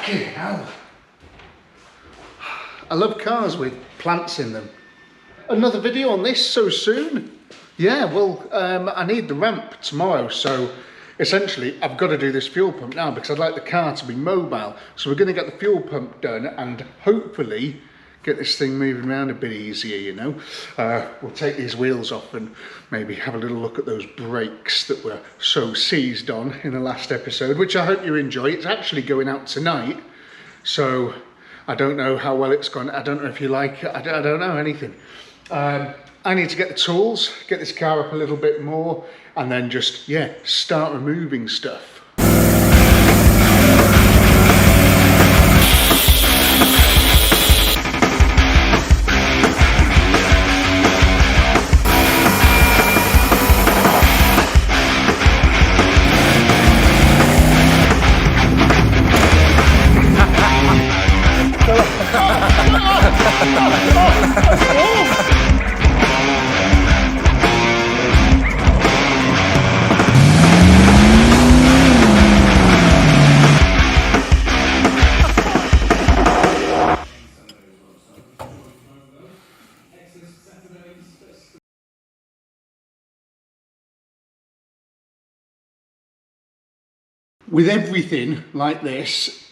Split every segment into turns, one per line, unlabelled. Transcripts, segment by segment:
Fucking hell. I love cars with plants in them. Another video on this so soon? Yeah, well, I need the ramp tomorrow, so essentially I've got to do this fuel pump now because I'd like the car to be mobile. So we're going to get the fuel pump done and hopefully get this thing moving around a bit easier, you know. We'll take these wheels off and maybe have a little look at those brakes that were so seized on in the last episode, which I hope you enjoy. It's actually going out tonight, so I don't know how well it's gone. I don't know if you like it. I don't know anything. I need to get the tools, get this car up a little bit more, and then just, yeah, start removing stuff. With everything like this,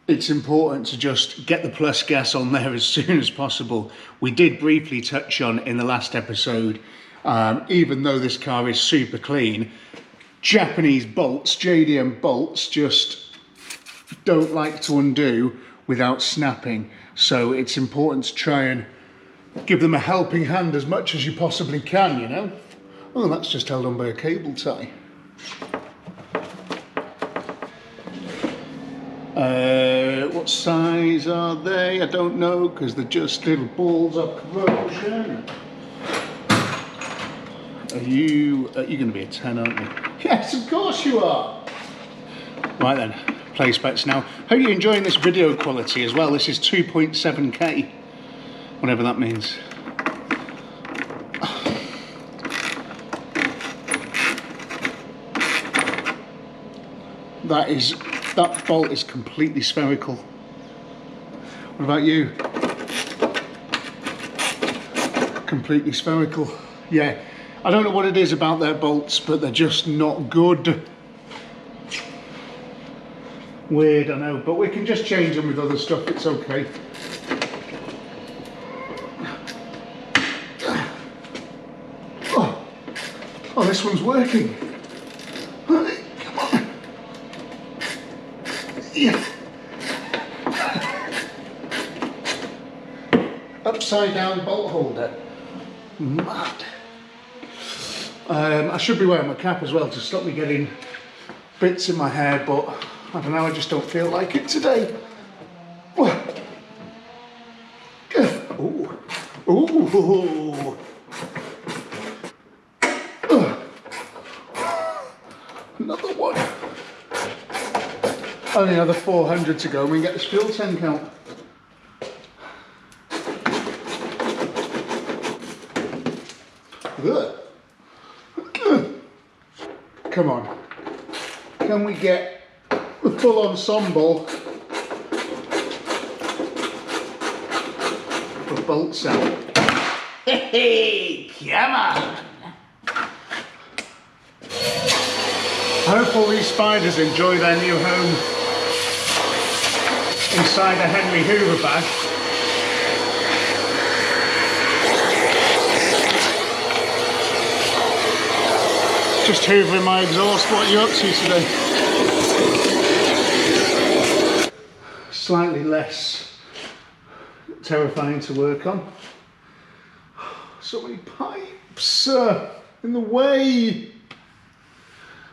it's important to just get the plus gas on there as soon as possible. We did briefly touch on in the last episode, even though this car is super clean, Japanese bolts, JDM bolts, just don't like to undo without snapping. So it's important to try and give them a helping hand as much as you possibly can, you know? Oh, that's just held on by a cable tie. What size are they? I don't know, because they're just little balls of corrosion. You're going to be a 10, aren't you? Yes, of course you are. Right then, play specs now. Hope you're enjoying this video quality as well. This is 2.7K, whatever that means. That bolt is completely spherical. What about you? Completely spherical. Yeah, I don't know what it is about their bolts, but they're just not good. Weird, I know, but we can just change them with other stuff, it's okay. Oh, this one's working. Yeah. Upside down bolt holder. Mad. I should be wearing my cap as well to stop me getting bits in my hair, but I don't know, I just don't feel like it today. Ooh. Ooh. Another one. Only another 400 to go and we can get this fuel tank out. Come on. Can we get the full ensemble of bolts out? Hey, come on! I hope all these spiders enjoy their new home inside a Henry Hoover bag. Just hoovering my exhaust. What are you up to today? Slightly less terrifying to work on. So many pipes in the way.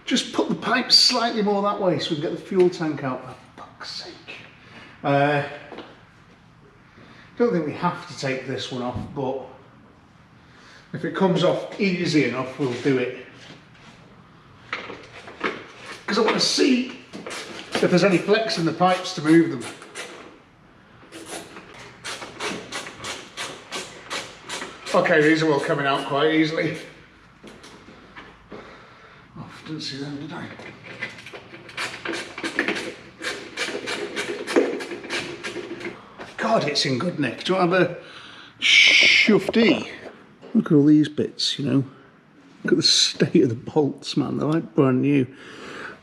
Just put the pipes slightly more that way so we can get the fuel tank out, for fuck's sake. Don't think we have to take this one off, but if it comes off easy enough, we'll do it. Because I want to see if there's any flex in the pipes to move them. Okay, these are all coming out quite easily. Oh, didn't see them, did I? God, it's in good nick. Do you want to have a shufty? Look at all these bits, you know. Look at the state of the bolts, man. They're like brand new.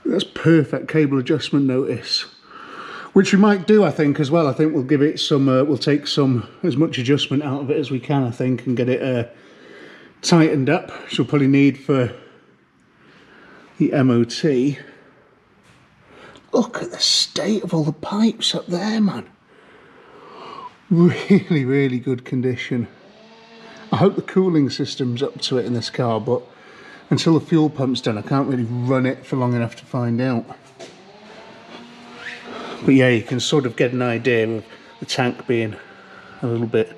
That's perfect cable adjustment notice. Which we might do, I think, as well. I think we'll give it some, we'll take some, as much adjustment out of it as we can, I think, and get it tightened up, which we'll probably need for the MOT. Look at the state of all the pipes up there, man. Really, really good condition. I hope the cooling system's up to it in this car, but until the fuel pump's done, I can't really run it for long enough to find out. But yeah, you can sort of get an idea of the tank being a little bit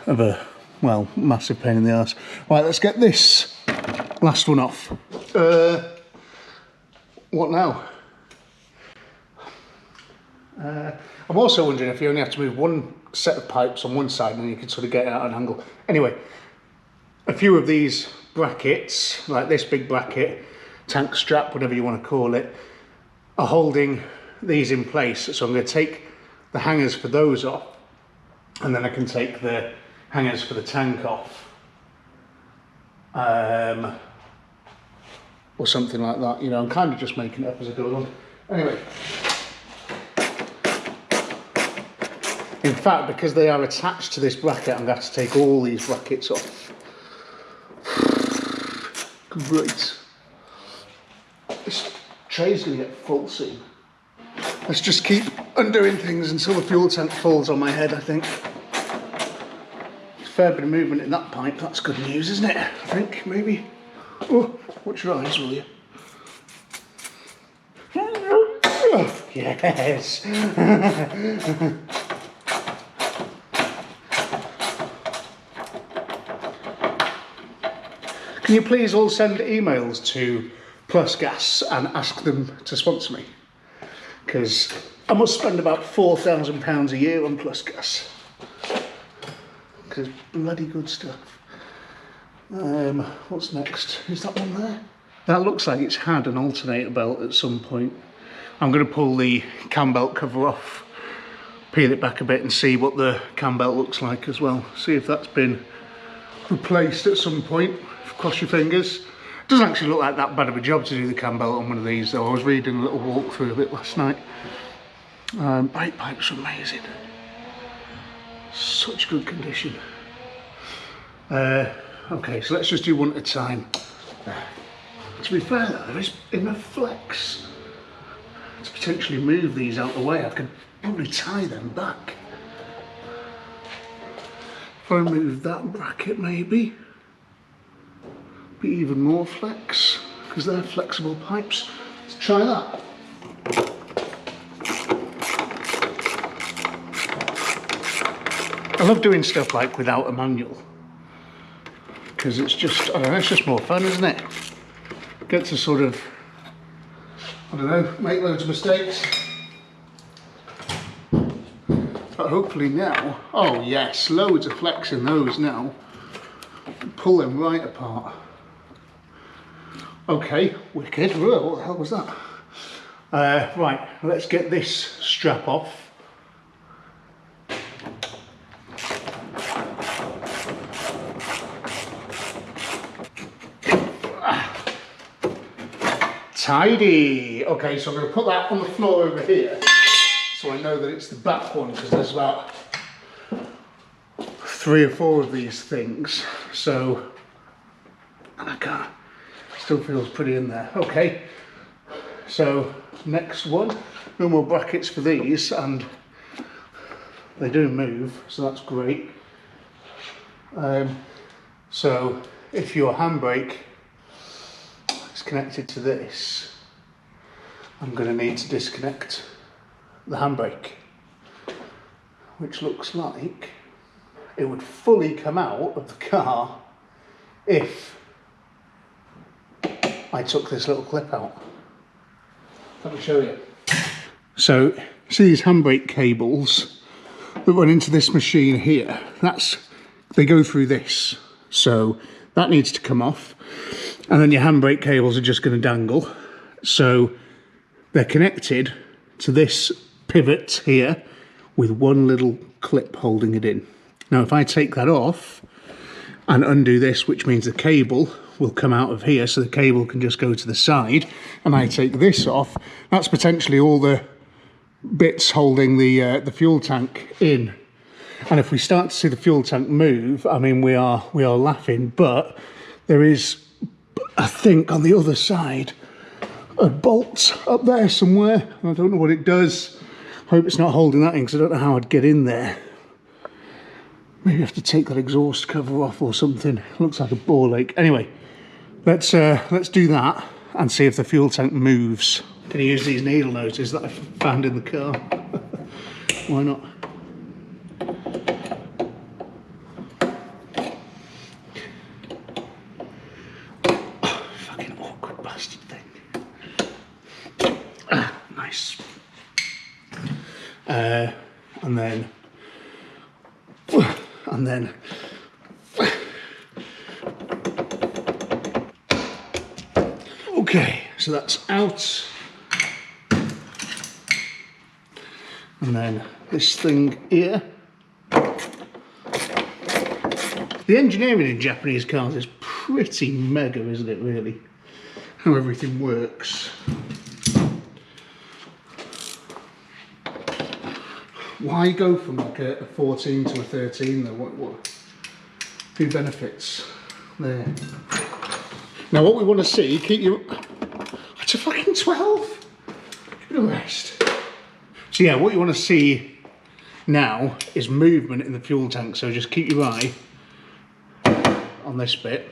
of a, well, massive pain in the arse. Right, let's get this last one off. What now? I'm also wondering if you only have to move one set of pipes on one side and you can sort of get it at an angle. Anyway, a few of these brackets, like this big bracket, tank strap, whatever you want to call it, are holding these in place. So I'm going to take the hangers for those off, and then I can take the hangers for the tank off. Or something like that, you know. I'm kind of just making it up as I go along. Anyway, in fact, because they are attached to this bracket, I'm going to have to take all these brackets off. Great. This tray's going to get full soon. Let's just keep undoing things until the fuel tank falls on my head, I think. There's a fair bit of movement in that pipe. That's good news, isn't it? I think, maybe. Oh, watch your eyes, will you? Oh, yes. Can you please all send emails to Plus Gas and ask them to sponsor me? Because I must spend about £4,000 a year on Plus Gas. Because bloody good stuff. What's next? Is that one there? That looks like it's had an alternator belt at some point. I'm going to pull the cam belt cover off, peel it back a bit and see what the cam belt looks like as well. See if that's been replaced at some point. Cross your fingers. It doesn't actually look like that bad of a job to do the cam belt on one of these though. I was reading a little walkthrough of it last night. Brake pipes are amazing. Such good condition. Okay, so let's just do one at a time. To be fair though, there is enough flex to potentially move these out of the way. I could probably tie them back. If I move that bracket maybe, be even more flex, because they're flexible pipes. Let's try that. I love doing stuff like without a manual, because it's just, I don't know, it's just more fun, isn't it? Get to sort of, I don't know, make loads of mistakes. But hopefully now, oh yes, loads of flex in those now. Pull them right apart. Okay, wicked. Whoa, what the hell was that? Right, let's get this strap off. Tidy. Okay, so I'm going to put that on the floor over here, so I know that it's the back one, because there's about 3 or 4 of these things. So, and I can't. Still feels pretty in there. Okay, so next one, no more brackets for these, and they do move, so that's great. So if your handbrake is connected to this, I'm going to need to disconnect the handbrake, which looks like it would fully come out of the car if I took this little clip out. Let me show you. So, see these handbrake cables that run into this machine here? They go through this. So that needs to come off. And then your handbrake cables are just going to dangle. So they're connected to this pivot here, with one little clip holding it in. Now if I take that off and undo this, which means the cable will come out of here, so the cable can just go to the side, and I take this off, that's potentially all the bits holding the fuel tank in. And if we start to see the fuel tank move, I mean, we are laughing, but there is, I think, on the other side, a bolt up there somewhere. I don't know what it does. Hope it's not holding that in, because I don't know how I'd get in there. Maybe I have to take that exhaust cover off or something. Looks like a ball ache. Anyway, let's do that and see if the fuel tank moves. Can you use these needle noses that I found in the car? Why not? Oh, fucking awkward bastard thing. Ah, nice. And then okay, so that's out. And then this thing here. The engineering in Japanese cars is pretty mega, isn't it, really? How everything works. Why go from like a 14 to a 13 though? Who benefits there? Now what we want to see, keep your... It's a fucking 12! Give it a rest. So yeah, what you want to see now is movement in the fuel tank, so just keep your eye on this bit.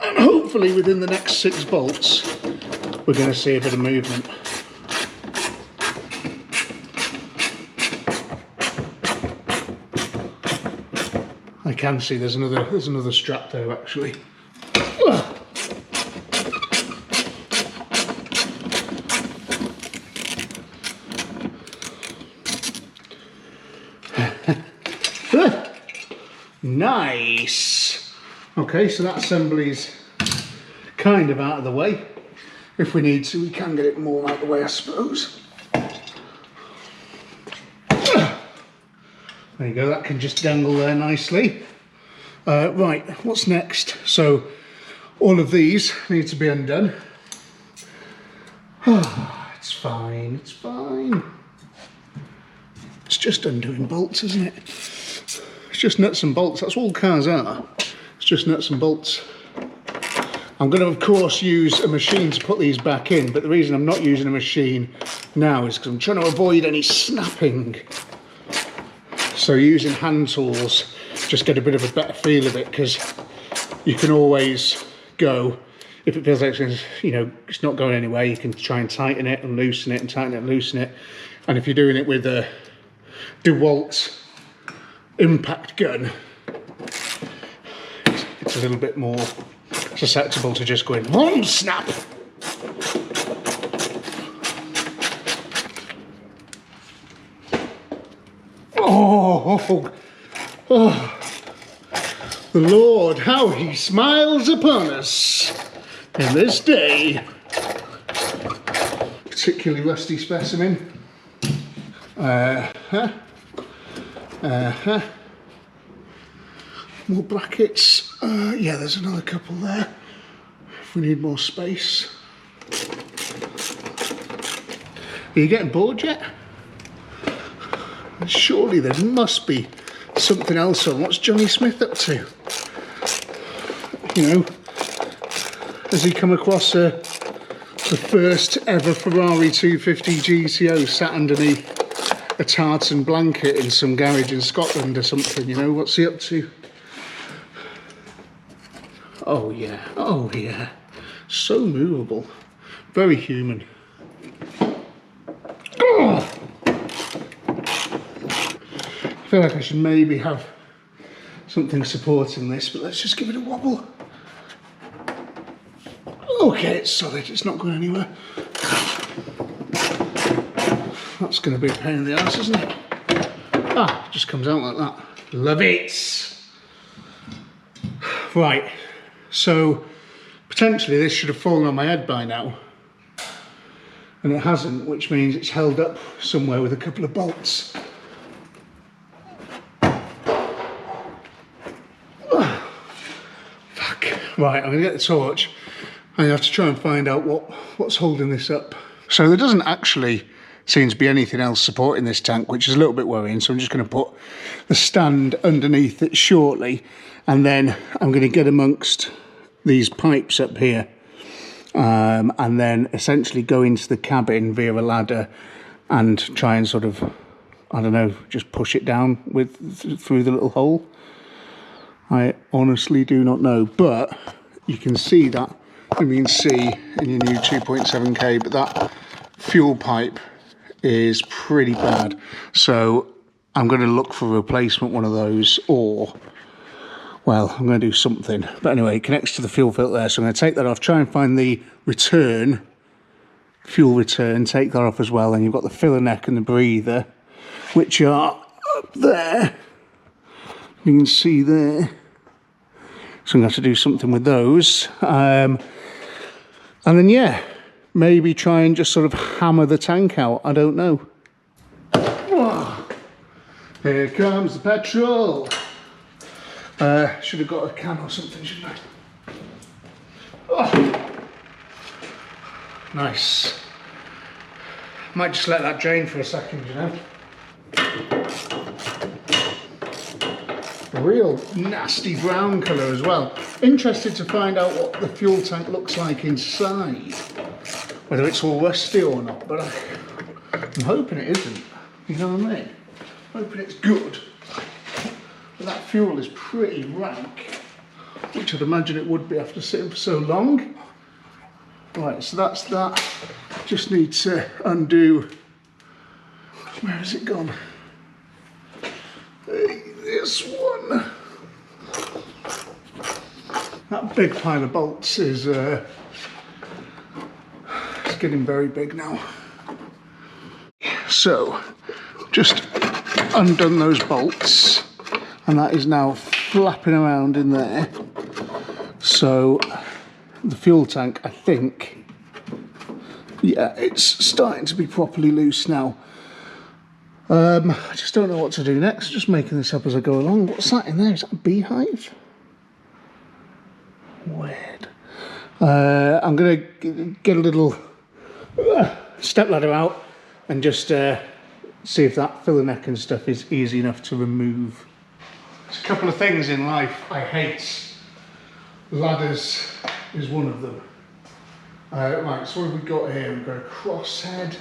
And hopefully within the next 6 bolts, we're going to see a bit of movement. I can see there's another strap there actually. Nice. Okay, so that assembly's kind of out of the way. If we need to, we can get it more out of the way, I suppose. There you go, that can just dangle there nicely. Right, what's next? So all of these need to be undone. It's fine, it's fine. It's just undoing bolts, isn't it? It's just nuts and bolts, that's all cars are. It's just nuts and bolts. I'm going to, of course, use a machine to put these back in, but the reason I'm not using a machine now is because I'm trying to avoid any snapping. So using hand tools, just get a bit of a better feel of it, because you can always go, if it feels like it's, you know, it's not going anywhere, you can try and tighten it and loosen it and tighten it and loosen it. And if you're doing it with a DeWalt impact gun, it's a little bit more susceptible to just going, boom, snap. Oh, the Lord, how he smiles upon us in this day. Particularly rusty specimen. More brackets. Yeah, there's another couple there if we need more space. Are you getting bored yet? Surely there must be something else on. What's Johnny Smith up to? You know, has he come across the first ever Ferrari 250 GTO sat underneath a tartan blanket in some garage in Scotland or something? You know, what's he up to? Oh yeah, so movable, very human. Oh! I feel like I should maybe have something supporting this, but let's just give it a wobble. Okay, it's solid, it's not going anywhere. That's going to be a pain in the ass, isn't it? Ah, it just comes out like that. Love it! Right, so potentially this should have fallen on my head by now. and it hasn't, which means it's held up somewhere with a couple of bolts. Fuck. Right, I'm gonna get the torch. I have to try and find out what's holding this up. So there doesn't actually seem to be anything else supporting this tank, which is a little bit worrying. So I'm just going to put the stand underneath it shortly, and then I'm going to get amongst these pipes up here, and then essentially go into the cabin via a ladder and try and sort of, I don't know, just push it down through the little hole. I honestly do not know, but you can see that. You can see in your new 2.7K, but that fuel pipe is pretty bad. So I'm going to look for a replacement one of those, or, well, I'm going to do something. But anyway, it connects to the fuel filter there, so I'm going to take that off, try and find the fuel return, take that off as well. And you've got the filler neck and the breather, which are up there. You can see there. So I'm going to have to do something with those. And then, yeah, maybe try and just sort of hammer the tank out. I don't know. Oh, here comes the petrol. Should have got a can or something, shouldn't I? Oh, nice. Might just let that drain for a second, you know. Real nasty brown colour as well. Interested to find out what the fuel tank looks like inside, whether it's all rusty or not, but I'm hoping it isn't, you know what I mean? Hoping it's good. But that fuel is pretty rank, which I'd imagine it would be after sitting for so long. Right, so that's that. Just need to undo, where has it gone? This one. That big pile of bolts is it's getting very big now. So just undone those bolts, and that is now flapping around in there. So the fuel tank, I think, yeah, it's starting to be properly loose now. I just don't know what to do next. Just making this up as I go along. What's that in there? Is that a beehive? Weird. I'm going to get a little step ladder out and just see if that filler neck and stuff is easy enough to remove. There's a couple of things in life I hate. Ladders is one of them. Right, so what have we got here? We've got a crosshead.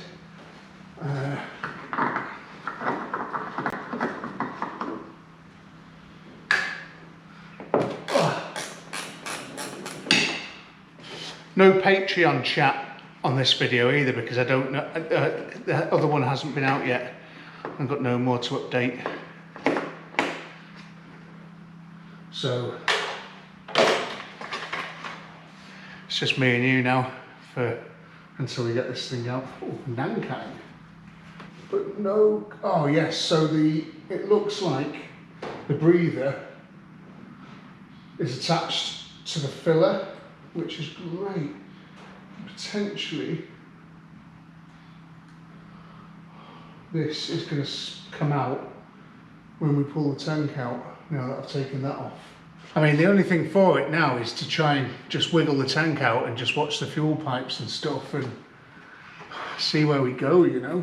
No Patreon chat on this video either, because I don't know, the other one hasn't been out yet. I've got no more to update. So it's just me and you now until we get this thing out. Oh, Nankang. But no, oh yes, so it looks like the breather is attached to the filler, which is great. Potentially this is going to come out when we pull the tank out, now that I've taken that off. I mean, the only thing for it now is to try and just wiggle the tank out and just watch the fuel pipes and stuff and see where we go, you know.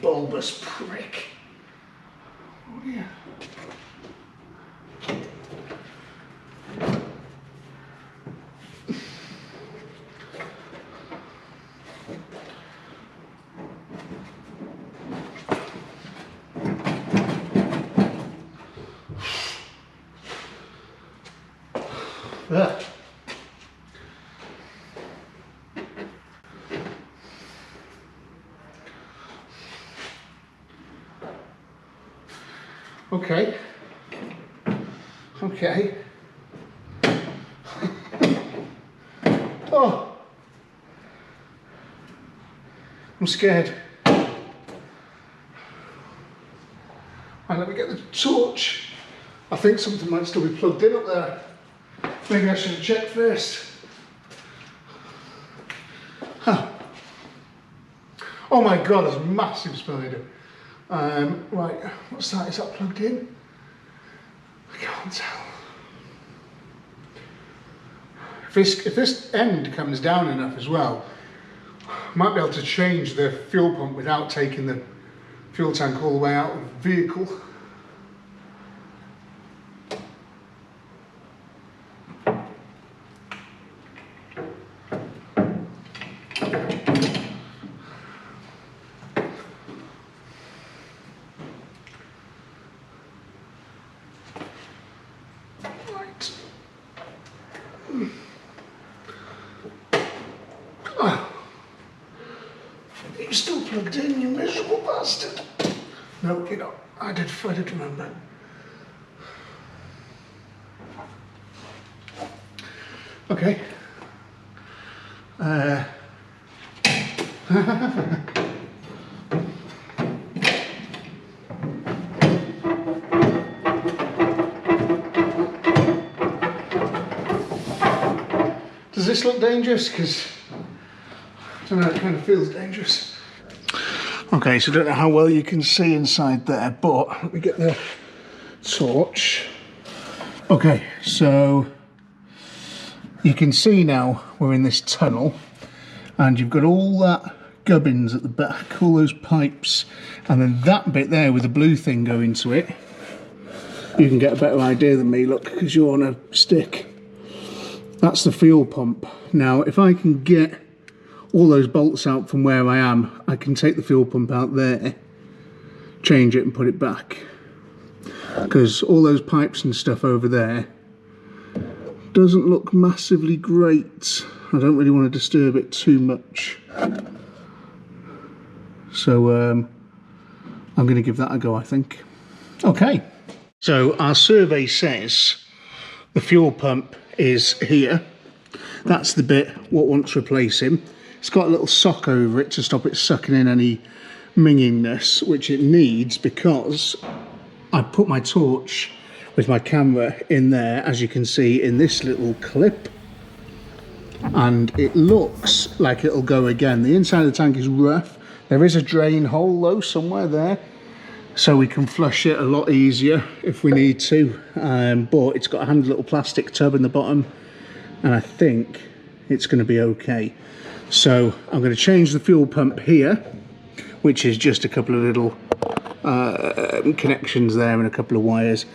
Bulbous prick. Oh yeah. Ugh. Okay. Okay. Oh, I'm scared. Right, let me get the torch. I think something might still be plugged in up there. Maybe I should check first. Huh. Oh my god, there's a massive spider. Right, what's that? Is that plugged in? I can't tell. If this end comes down enough as well, I might be able to change the fuel pump without taking the fuel tank all the way out of the vehicle. You're still plugged in, you miserable bastard. No, you're not. I did remember. Okay. Does this look dangerous? Because I don't know, it kind of feels dangerous. Okay, so I don't know how well you can see inside there, but let me get the torch. Okay, so you can see now we're in this tunnel and you've got all that gubbins at the back, all those pipes, and then that bit there with the blue thing going to it. You can get a better idea than me, look, because you're on a stick. That's the fuel pump. Now, if I can get all those bolts out from where I am, I can take the fuel pump out there, change it and put it back. Because all those pipes and stuff over there doesn't look massively great. I don't really want to disturb it too much. So I'm going to give that a go, I think. Okay, so our survey says the fuel pump is here. That's the bit what wants replacing. It's got a little sock over it to stop it sucking in any mingingness, which it needs because I put my torch with my camera in there, as you can see in this little clip, and it looks like it'll go again. The inside of the tank is rough. There is a drain hole though somewhere there, so we can flush it a lot easier if we need to, but it's got a handy little plastic tub in the bottom and I think it's going to be okay. So I'm going to change the fuel pump here, which is just a couple of little connections there and a couple of wires,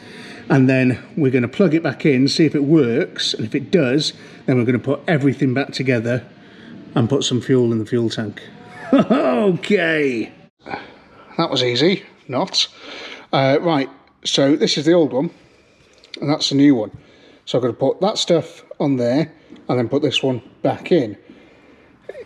and then we're going to plug it back in, see if it works, and if it does, then we're going to put everything back together and put some fuel in the fuel tank. Okay, that was easy. Not right, so this is the old one and that's the new one, so I'm going to put that stuff on there and then put this one back in.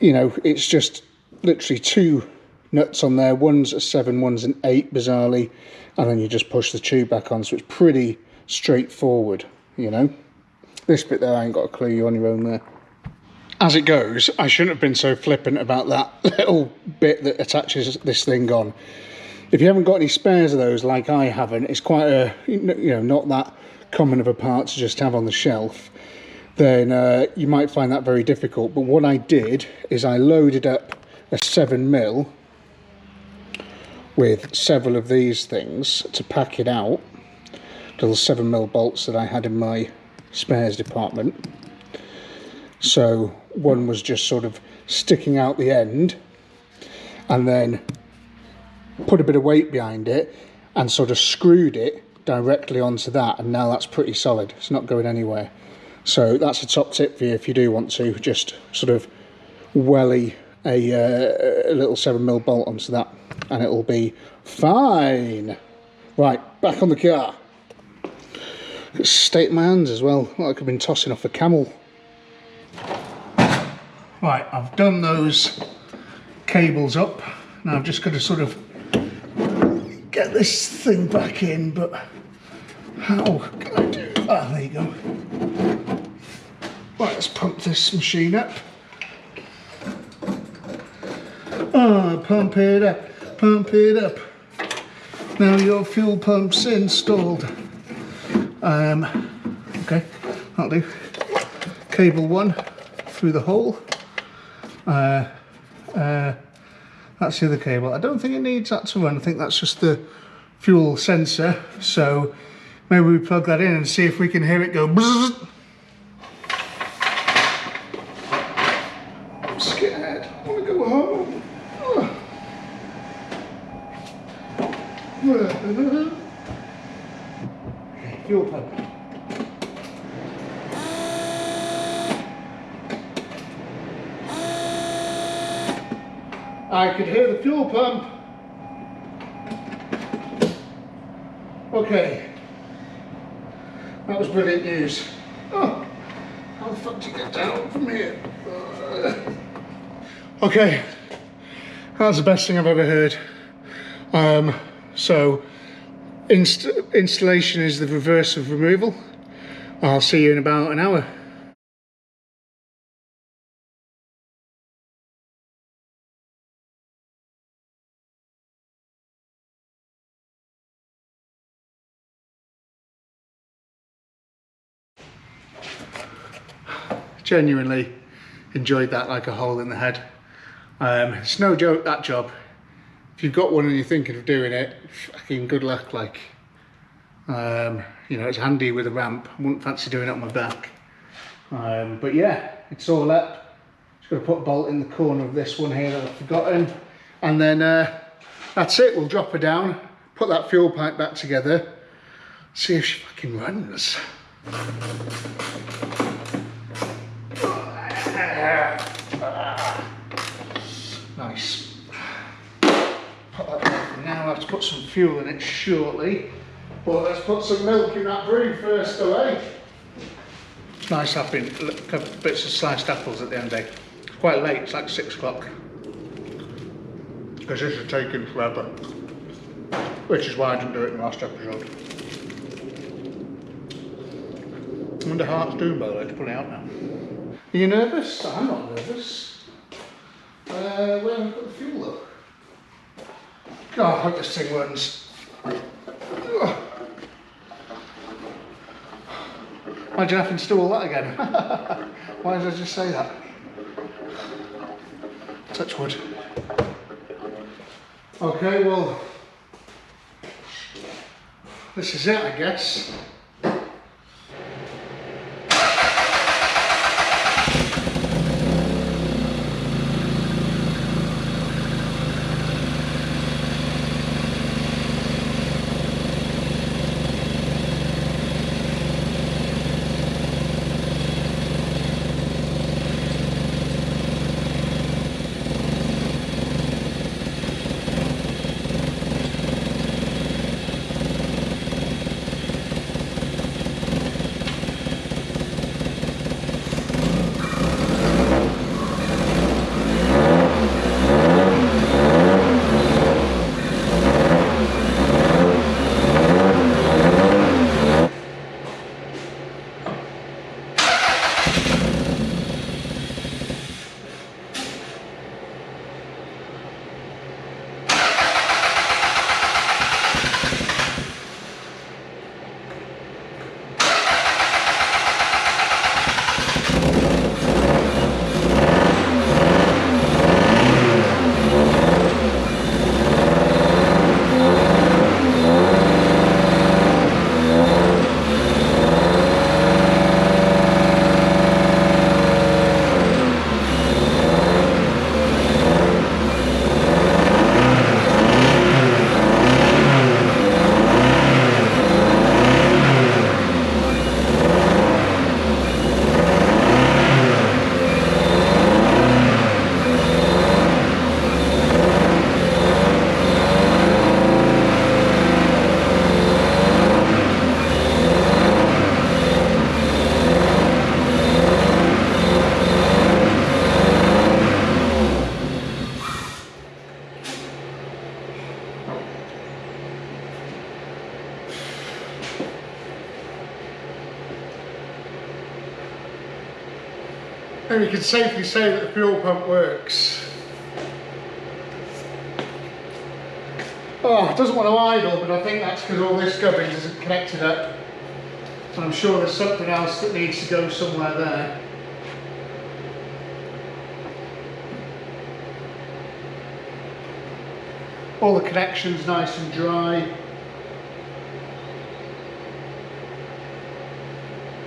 You know, it's just literally two nuts on there. One's a 7, one's an 8 bizarrely, and then you just push the tube back on, so it's pretty straightforward, you know. This bit there I ain't got a clue, you're on your own there. As it goes, I shouldn't have been so flippant about that little bit that attaches this thing on. If you haven't got any spares of those like I haven't, it's quite a, you know, not that common of a part to just have on the shelf, then you might find that very difficult. But what I did is I loaded up a 7mm with several of these things to pack it out, little 7mm bolts that I had in my spares department. So one was just sort of sticking out the end, and then put a bit of weight behind it and sort of screwed it directly onto that, and now that's pretty solid, it's not going anywhere. So that's a top tip for you if you do want to just sort of welly a little 7mm bolt onto that and it'll be fine. Right, back on the car. State my hands as well, like I've been tossing off a camel. Right, I've done those cables up. Now I've just got to sort of get this thing back in, but how can I do that? Ah, there you go. Right, let's pump this machine up. Oh, pump it up, pump it up. Now your fuel pump's installed. Okay, that'll do. Cable 1 through the hole. That's the other cable. I don't think it needs that to run. I think that's just the fuel sensor. So maybe we plug that in and see if we can hear it go bzzz. I'm scared. I want to go home. Okay, fuel pump. I could hear the fuel pump. Okay, that was brilliant news. Oh, how the fuck do you get down from here? Okay, that's the best thing I've ever heard. So, installation is the reverse of removal. I'll see you in about an hour. Genuinely enjoyed that like a hole in the head. It's no joke, that job. If you've got one and you're thinking of doing it, fucking good luck. Like, you know, it's handy with a ramp. I wouldn't fancy doing it on my back. But yeah, it's all up. Just got to put a bolt in the corner of this one here that I've forgotten, and then that's it. We'll drop her down, put that fuel pipe back together, see if she fucking runs. Nice. Put that back in now. I have to put some fuel in it shortly, but let's put some milk in that brew first away. It's nice having bits of sliced apples at the end of the day. It's quite late, it's like 6 o'clock. Because this is taking forever. Which is why I didn't do it in the last episode. I wonder how it's doing, by the way, to pull it out now. Are you nervous? I'm not nervous. Where have I put the fuel though? God, I hope this thing runs. Imagine having to do all that again. Why did I just say that? Touch wood. Okay, well, this is it, I guess. And we can safely say that the fuel pump works. Oh, it doesn't want to idle, but I think that's because all this gubbins isn't connected up. And I'm sure there's something else that needs to go somewhere there. All the connections nice and dry.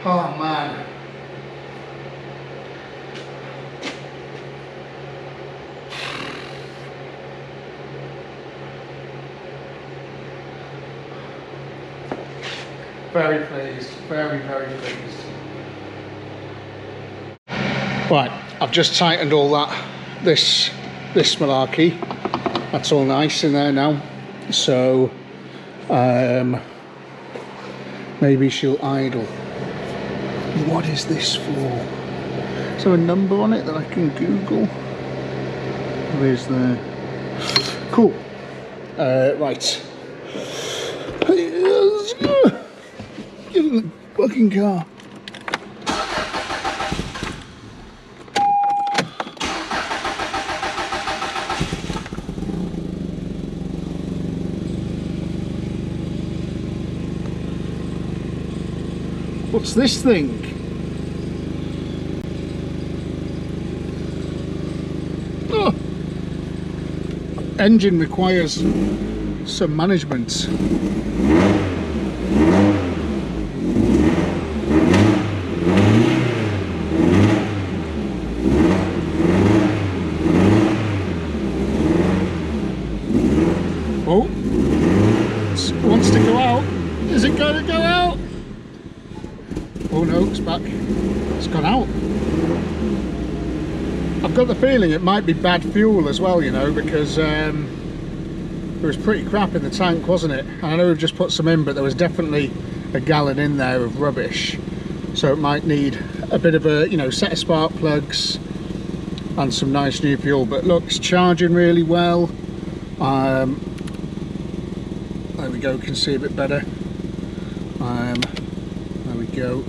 Oh man. Very pleased, very, very pleased. Right, I've just tightened all that, this malarkey. That's all nice in there now. So, maybe she'll idle. What is this for? Is there a number on it that I can Google? Or is there? Cool. Right. Get in the fucking car. What's this thing? Oh. Engine requires some management. Oh, it wants to go out. Is it going to go out? Oh no, it's back. It's gone out. I've got the feeling it might be bad fuel as well, you know, because it was pretty crap in the tank, wasn't it? And I know we've just put some in, but there was definitely a gallon in there of rubbish. So it might need a bit of a, you know, set of spark plugs and some nice new fuel. But look, it's charging really well. There we go, can see a bit better. There we go.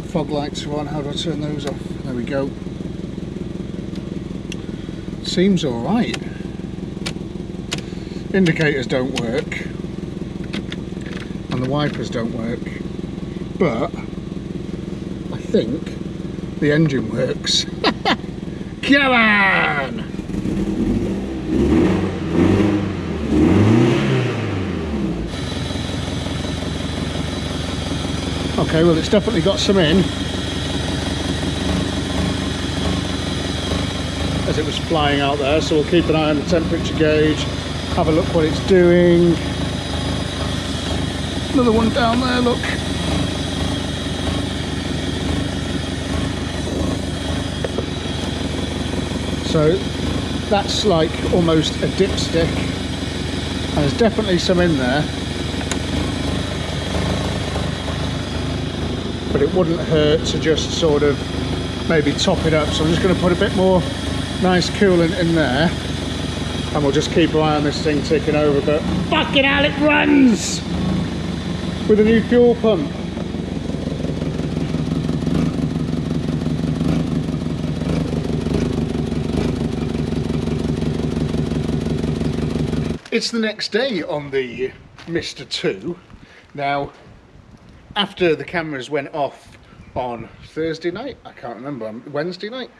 Fog lights are on. How do I turn those off? There we go. Seems all right. Indicators don't work and the wipers don't work, but I think the engine works. Come on! Okay, well, it's definitely got some in, as it was flying out there, so we'll keep an eye on the temperature gauge, have a look what it's doing. Another one down there, look. So that's like almost a dipstick, and there's definitely some in there. But it wouldn't hurt to just sort of maybe top it up. So I'm just going to put a bit more nice coolant in there, and we'll just keep an eye on this thing ticking over. But fucking hell, it runs with a new fuel pump. It's the next day on the Mr2. Now, after the cameras went off on Thursday night, I can't remember, Wednesday night,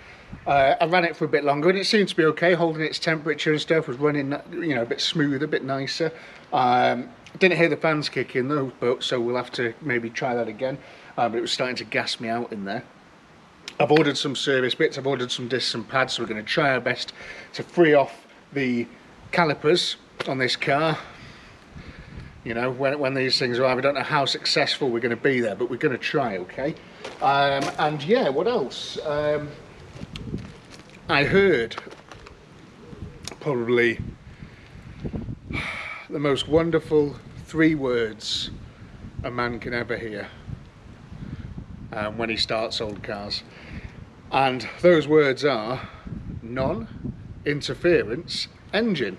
I ran it for a bit longer and it seemed to be okay, holding its temperature and stuff, was running, you know, a bit smoother, a bit nicer. Didn't hear the fans kick in though, but so we'll have to maybe try that again. But it was starting to gas me out in there. I've ordered some service bits, I've ordered some discs and pads, so we're going to try our best to free off the calipers on this car. You know, when these things arrive, I don't know how successful we're going to be there, but we're going to try, okay? And yeah, what else? I heard probably the most wonderful 3 words a man can ever hear when he starts old cars. And those words are non-interference engine.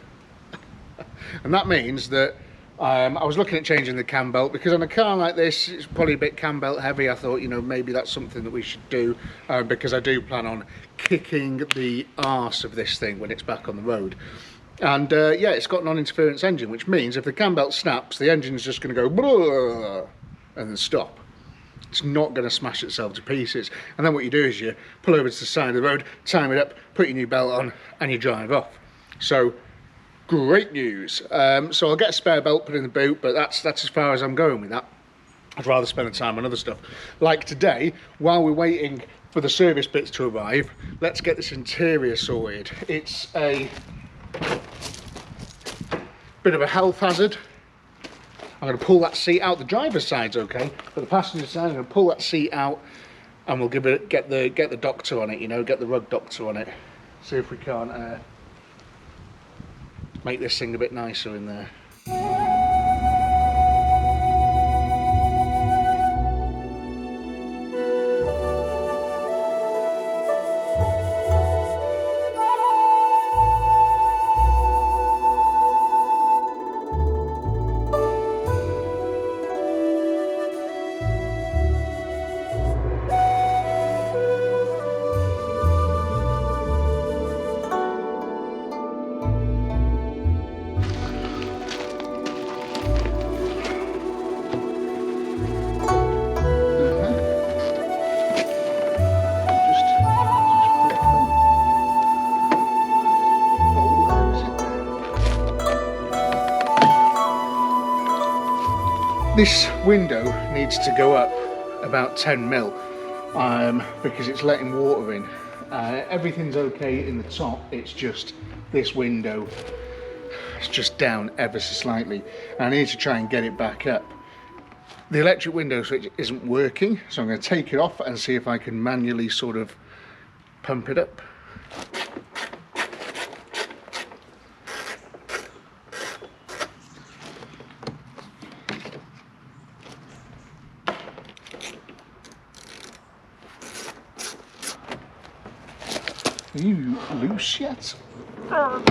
And that means that I was looking at changing the cam belt because on a car like this, it's probably a bit cam belt heavy. I thought, you know, maybe that's something that we should do because I do plan on kicking the arse of this thing when it's back on the road. And yeah, it's got non-interference engine, which means if the cam belt snaps, the engine's just going to go and then stop. It's not going to smash itself to pieces. And then what you do is you pull over to the side of the road, time it up, put your new belt on, and you drive off. So great news. So I'll get a spare belt put in the boot, but that's as far as I'm going with that. I'd rather spend the time on other stuff. Like today, while we're waiting for the service bits to arrive, let's get this interior sorted. It's a bit of a health hazard. I'm going to pull that seat out. The driver's side's okay, but the passenger side, I'm going to pull that seat out, and we'll get the doctor on it. You know, get the rug doctor on it. See if we can't make this thing a bit nicer in there. This window needs to go up about 10 mil because it's letting water in. Everything's okay in the top, it's just this window, it's just down ever so slightly. I need to try and get it back up. The electric window switch isn't working, so I'm going to take it off and see if I can manually sort of pump it up. Are you loose yet? Oh.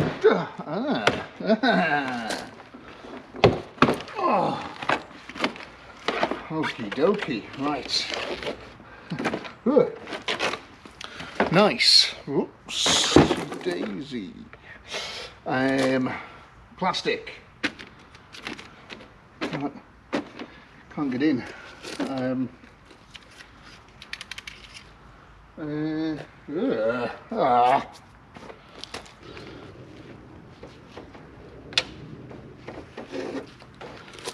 Okie dokie, right. Nice. Oops, daisy. Plastic. Can't get in.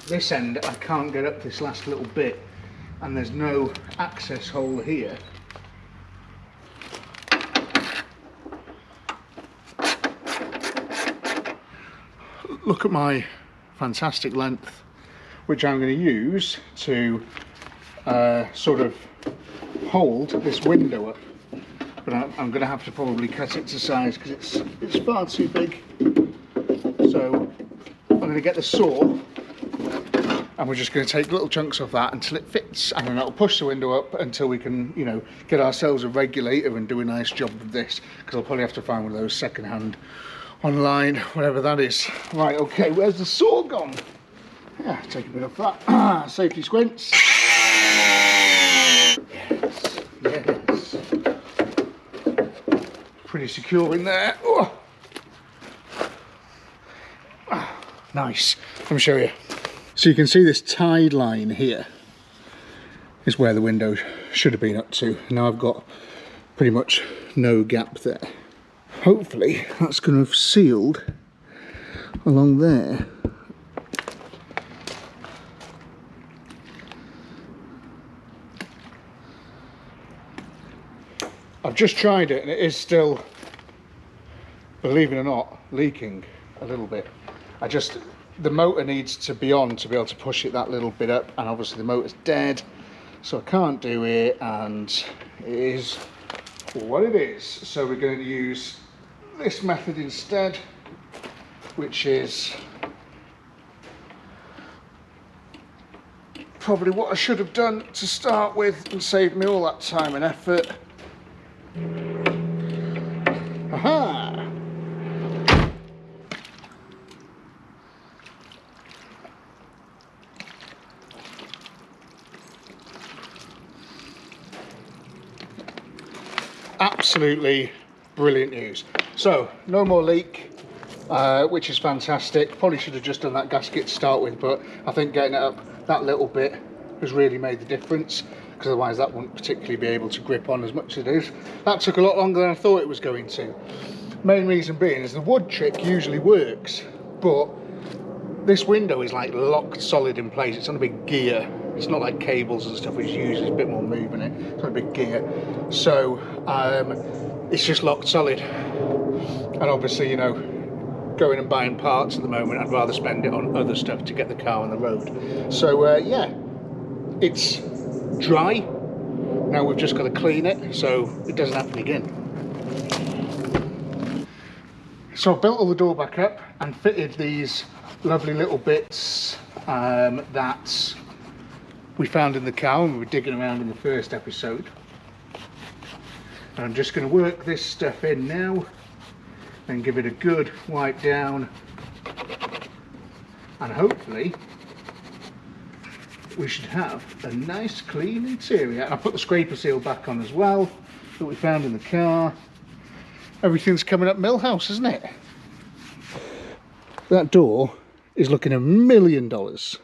This end I can't get up this last little bit, and there's no access hole here. Look at my fantastic length, which I'm going to use to sort of hold this window up, but I'm going to have to probably cut it to size because it's far too big. So I'm going to get the saw and we're just going to take little chunks of that until it fits, and then that'll push the window up until we can, you know, get ourselves a regulator and do a nice job with this, because I'll probably have to find one of those second-hand online, whatever that is. Right, okay, where's the saw gone? Yeah, take a bit of that. Safety squints. Yes, yes. Pretty secure in there. Oh. Nice. Let me show you. So you can see this tide line here is where the window should have been up to. Now I've got pretty much no gap there. Hopefully that's going to have sealed along there. I've just tried it and it is still, believe it or not, leaking a little bit. The motor needs to be on to be able to push it that little bit up, and obviously the motor's dead, so I can't do it, and it is what it is. So we're going to use this method instead, which is probably what I should have done to start with and saved me all that time and effort. Aha! absolutely brilliant news. So no more leak, which is fantastic. Probably should have just done that gasket to start with, but I think getting it up that little bit has really made the difference, because otherwise that wouldn't particularly be able to grip on as much as it is. That took a lot longer than I thought it was going to. Main reason being is the wood trick usually works, but this window is like locked solid in place. It's on a big gear. It's not like cables and stuff, which usually is a bit more moving it. It's on a big gear. So it's just locked solid. And obviously, you know, going and buying parts at the moment, I'd rather spend it on other stuff to get the car on the road. So yeah, it's dry. Now we've just got to clean it so it doesn't happen again. So I've built all the door back up and fitted these lovely little bits that we found in the car when we were digging around in the first episode. And I'm just going to work this stuff in now and give it a good wipe down, and hopefully we should have a nice clean interior. And I put the scraper seal back on as well that we found in the car. Everything's coming up Millhouse, isn't it? That door is looking $1 million, and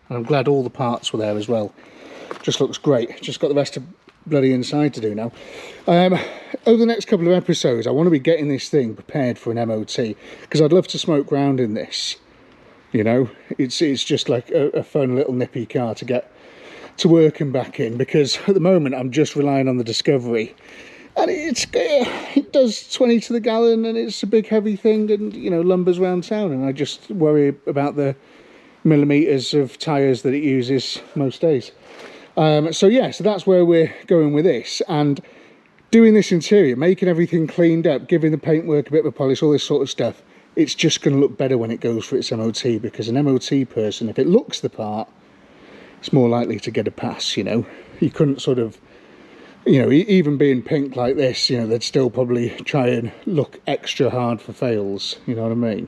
I'm glad all the parts were there as well. Just looks great. Just got the rest of bloody inside to do now. Over the next couple of episodes I want to be getting this thing prepared for an MOT, because I'd love to smoke round in this. You know, it's just like a fun little nippy car to get to work and back in, because at the moment I'm just relying on the Discovery, and it does 20 to the gallon, and it's a big heavy thing, and you know, lumbers around town, and I just worry about the millimeters of tyres that it uses most days. So yeah, so that's where we're going with this, and doing this interior, making everything cleaned up, giving the paintwork a bit of a polish, all this sort of stuff. It's just going to look better when it goes for its MOT, because an MOT person, if it looks the part, it's more likely to get a pass, you know. You couldn't sort of, you know, even being pink like this, you know, they'd still probably try and look extra hard for fails, you know what I mean?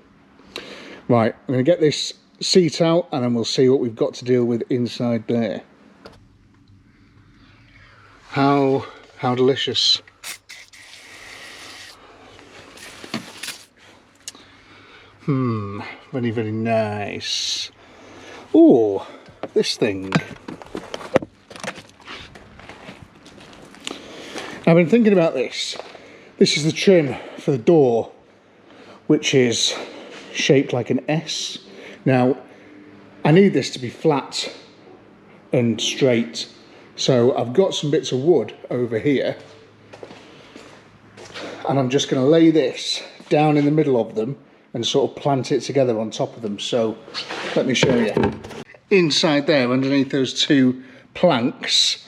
Right, I'm going to get this seat out, and then we'll see what we've got to deal with inside there. How delicious. Very, very nice. Oh, this thing. I've been thinking about this. This is the trim for the door, which is shaped like an S. Now, I need this to be flat and straight. So I've got some bits of wood over here, and I'm just going to lay this down in the middle of them and sort of plant it together on top of them. So let me show you. Inside there, underneath those two planks,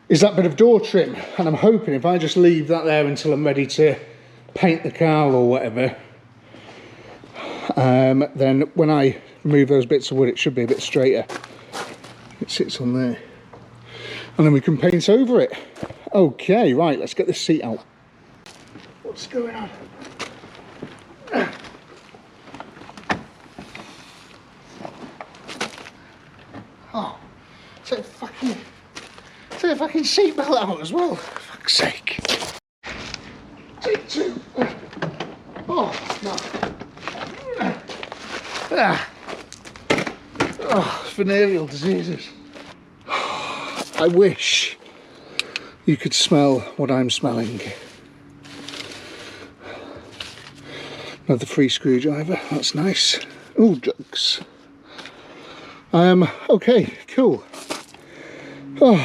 is that bit of door trim, and I'm hoping if I just leave that there until I'm ready to paint the car or whatever, then when I remove those bits of wood, it should be a bit straighter. It sits on there. And then we can paint over it. Okay, right, let's get this seat out. What's going on? Oh, take a fucking seatbelt out as well, for fuck's sake. Take two. Oh, no. Oh, venereal diseases. I wish you could smell what I'm smelling. Another free screwdriver, that's nice. Oh, drugs. Okay, cool. Oh,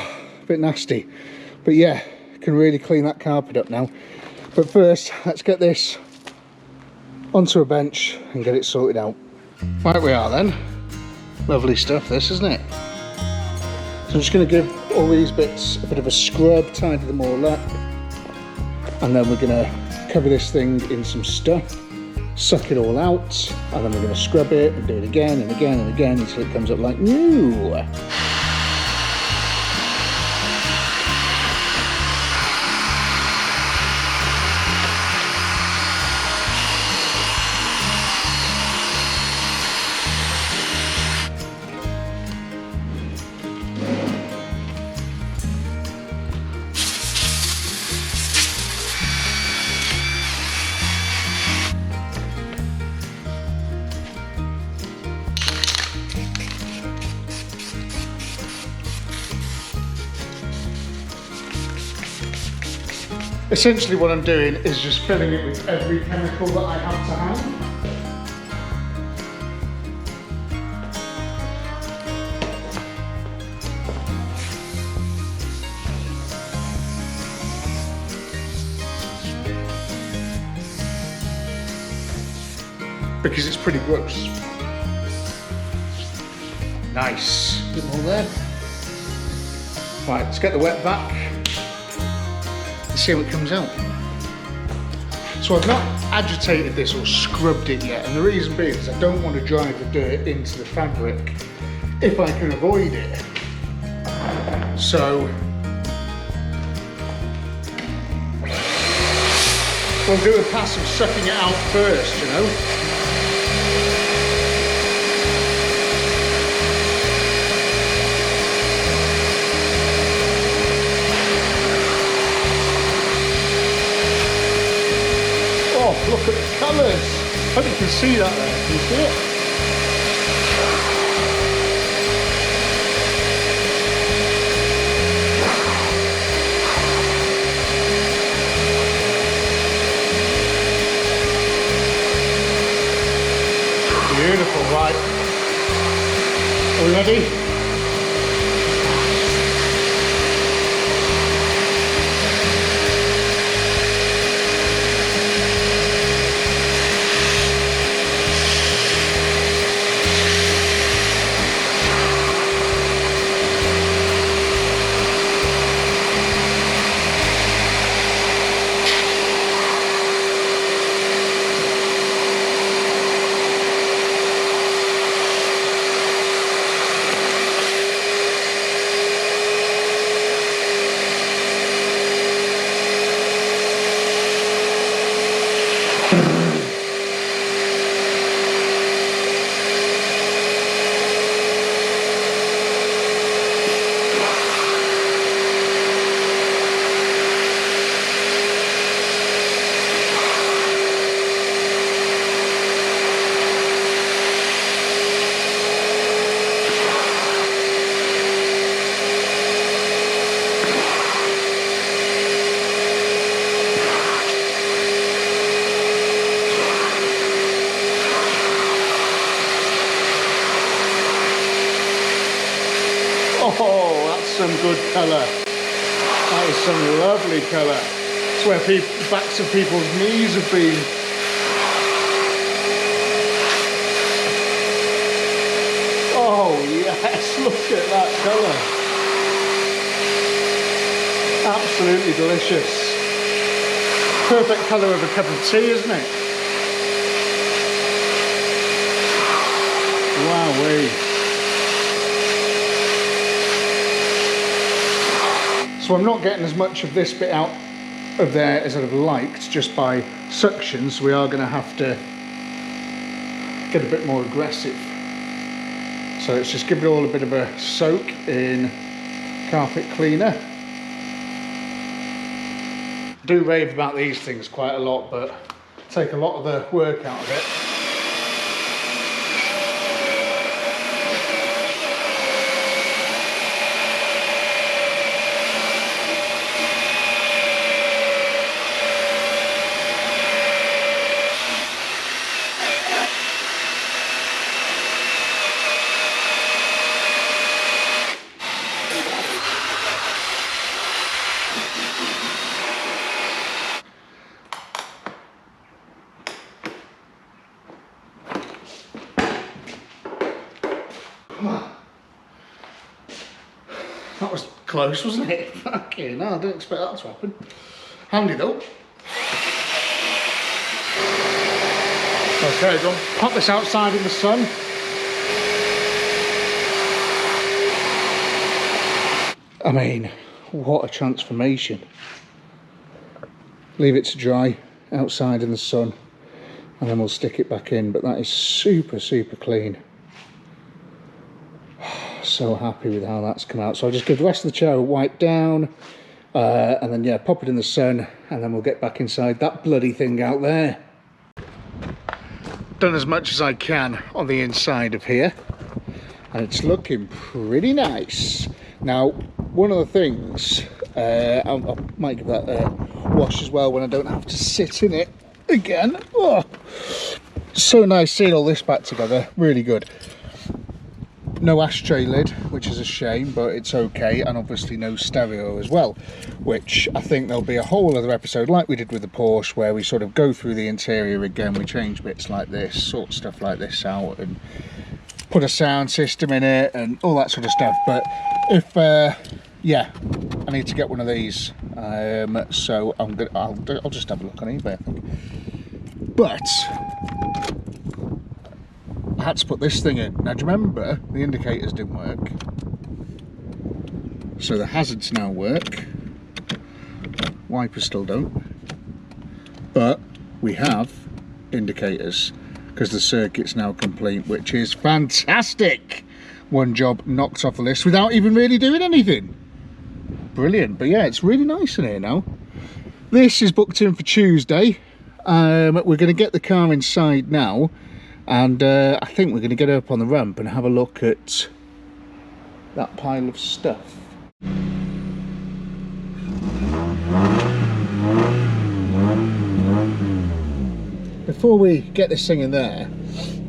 a bit nasty. But yeah, can really clean that carpet up now. But first, let's get this onto a bench and get it sorted out. Right we are then. Lovely stuff this, isn't it? So I'm just going to give all these bits a bit of a scrub, tidy them all up, and then we're going to cover this thing in some stuff, suck it all out, and then we're going to scrub it and do it again and again and again until it comes up like new. Essentially what I'm doing is just filling it with every chemical that I have to hand. Because it's pretty gross. Nice. Bit more there. Right, let's get the wet back. Let's see how it comes out. So I've not agitated this or scrubbed it yet, and the reason being is I don't want to drive the dirt into the fabric if I can avoid it. So we'll do a pass of sucking it out first, you know. Look at the colours. I hope you can see that there. Can you see it? Beautiful, right? Are we ready? Oh, that's some good colour. That is some lovely colour. It's where backs of people's knees have been. Oh yes, look at that colour. Absolutely delicious. Perfect colour of a cup of tea, isn't it? Wowee. So I'm not getting as much of this bit out of there as I'd have liked just by suction, so we are going to have to get a bit more aggressive. So let's just give it all a bit of a soak in carpet cleaner. I do rave about these things quite a lot, but take a lot of the work out of it. That was close, wasn't it? Okay, no, I didn't expect that to happen. Handy though. Okay, go on, pop this outside in the sun. I mean, what a transformation. Leave it to dry outside in the sun and then we'll stick it back in, but that is super, super clean. So happy with how that's come out. So I'll just give the rest of the chair a wipe down and then yeah, pop it in the sun and then we'll get back inside that bloody thing out there. Done as much as I can on the inside of here and it's looking pretty nice. Now, one of the things, I might give that wash as well when I don't have to sit in it again. Oh, so nice seeing all this back together, really good. No ashtray lid, which is a shame, but it's okay, and obviously no stereo as well, which I think there'll be a whole other episode like we did with the Porsche, where we sort of go through the interior again, we change bits like this, sort stuff like this out, and put a sound system in it and all that sort of stuff. But if yeah, I need to get one of these, so I'll just have a look on eBay, I think. But I had to put this thing in. Now, do you remember the indicators didn't work? So the hazards now work. Wipers still don't. But we have indicators because the circuit's now complete, which is fantastic. One job knocked off the list without even really doing anything. Brilliant. But yeah, it's really nice in here now. This is booked in for Tuesday. We're going to get the car inside now. And I think we're going to get up on the ramp and have a look at that pile of stuff. Before we get this thing in there,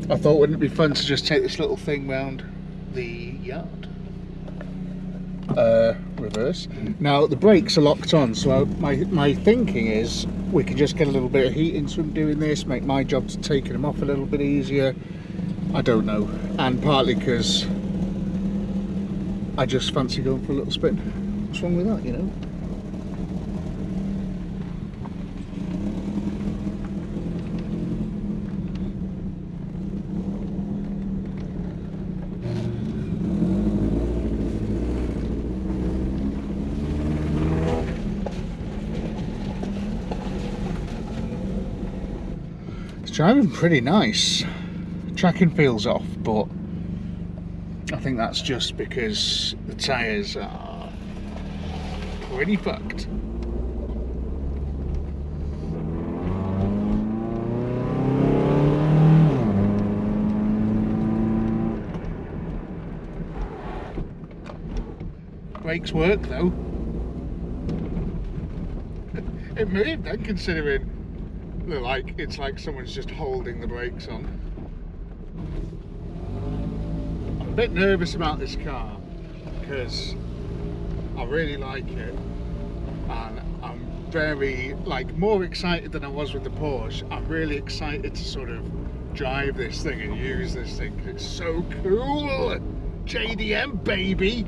I thought wouldn't it be fun to just take this little thing round the yard? Reverse. Now the brakes are locked on, so my thinking is we can just get a little bit of heat into them doing this, make my job to taking them off a little bit easier. I don't know, and partly because I just fancy going for a little spin. What's wrong with that, you know? Driving pretty nice. Tracking feels off, but I think that's just because the tyres are pretty fucked. Brakes work though. It moved then, considering it's like someone's just holding the brakes on. I'm a bit nervous about this car because I really like it, and I'm very more excited than I was with the Porsche. I'm really excited to sort of drive this thing and use this thing because it's so cool. JDM baby.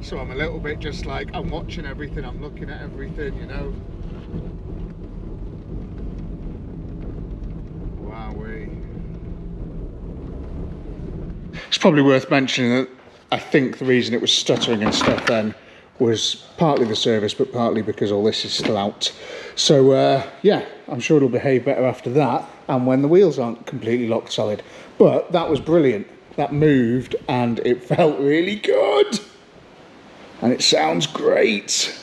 So I'm a little bit just like, I'm watching everything, I'm looking at everything, you know. It's probably worth mentioning that I think the reason it was stuttering and stuff then was partly the service, but partly because all this is still out. So yeah, I'm sure it'll behave better after that, and when the wheels aren't completely locked solid. But that was brilliant. That moved and it felt really good. And it sounds great.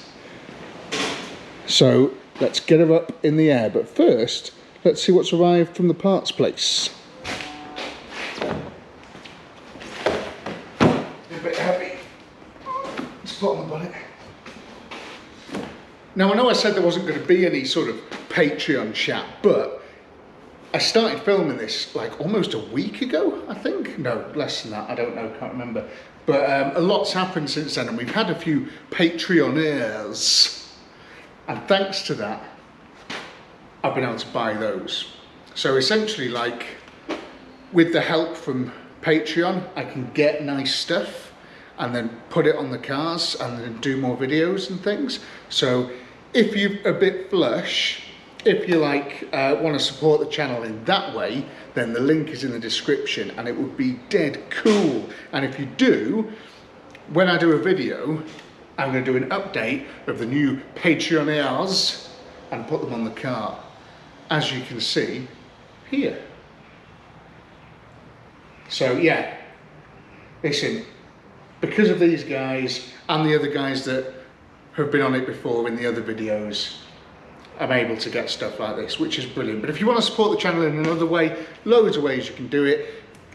So let's get her up in the air, but first let's see what's arrived from the parts place. A bit heavy. Let's put on the bonnet. Now I know I said there wasn't going to be any sort of Patreon chat, but I started filming this like almost a week ago, I think. No, less than that, I don't know, can't remember. But a lot's happened since then, and we've had a few Patreoners. And thanks to that, I've been able to buy those. So essentially, like, with the help from Patreon, I can get nice stuff and then put it on the cars and then do more videos and things. So if you're a bit flush, if you like want to support the channel in that way, then the link is in the description and it would be dead cool. And if you do, when I do a video, I'm going to do an update of the new Patreoners and put them on the car, as you can see here. So yeah, listen, because of these guys and the other guys that have been on it before in the other videos, I'm able to get stuff like this, which is brilliant. But if you want to support the channel in another way, loads of ways you can do it.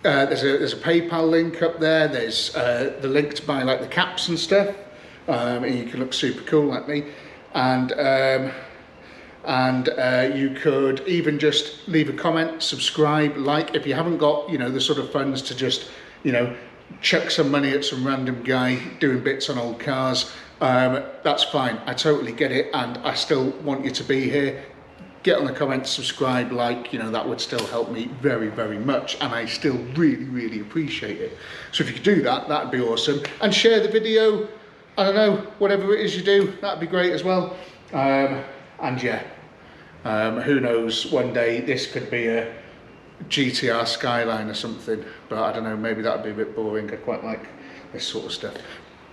There's a PayPal link up there. There's the link to buy like the caps and stuff, and you can look super cool like me. and you could even just leave a comment, subscribe, like. If you haven't got, you know, the sort of funds to just, you know, chuck some money at some random guy doing bits on old cars, that's fine. I totally get it, and I still want you to be here. Get on the comments, subscribe, like, you know, that would still help me very, very much, and I still really, really appreciate it. So if you could do that, that'd be awesome. And share the video, I don't know, whatever it is you do, that'd be great as well. And yeah, who knows, one day this could be a GTR Skyline or something, but I don't know, maybe that'd be a bit boring. I quite like this sort of stuff.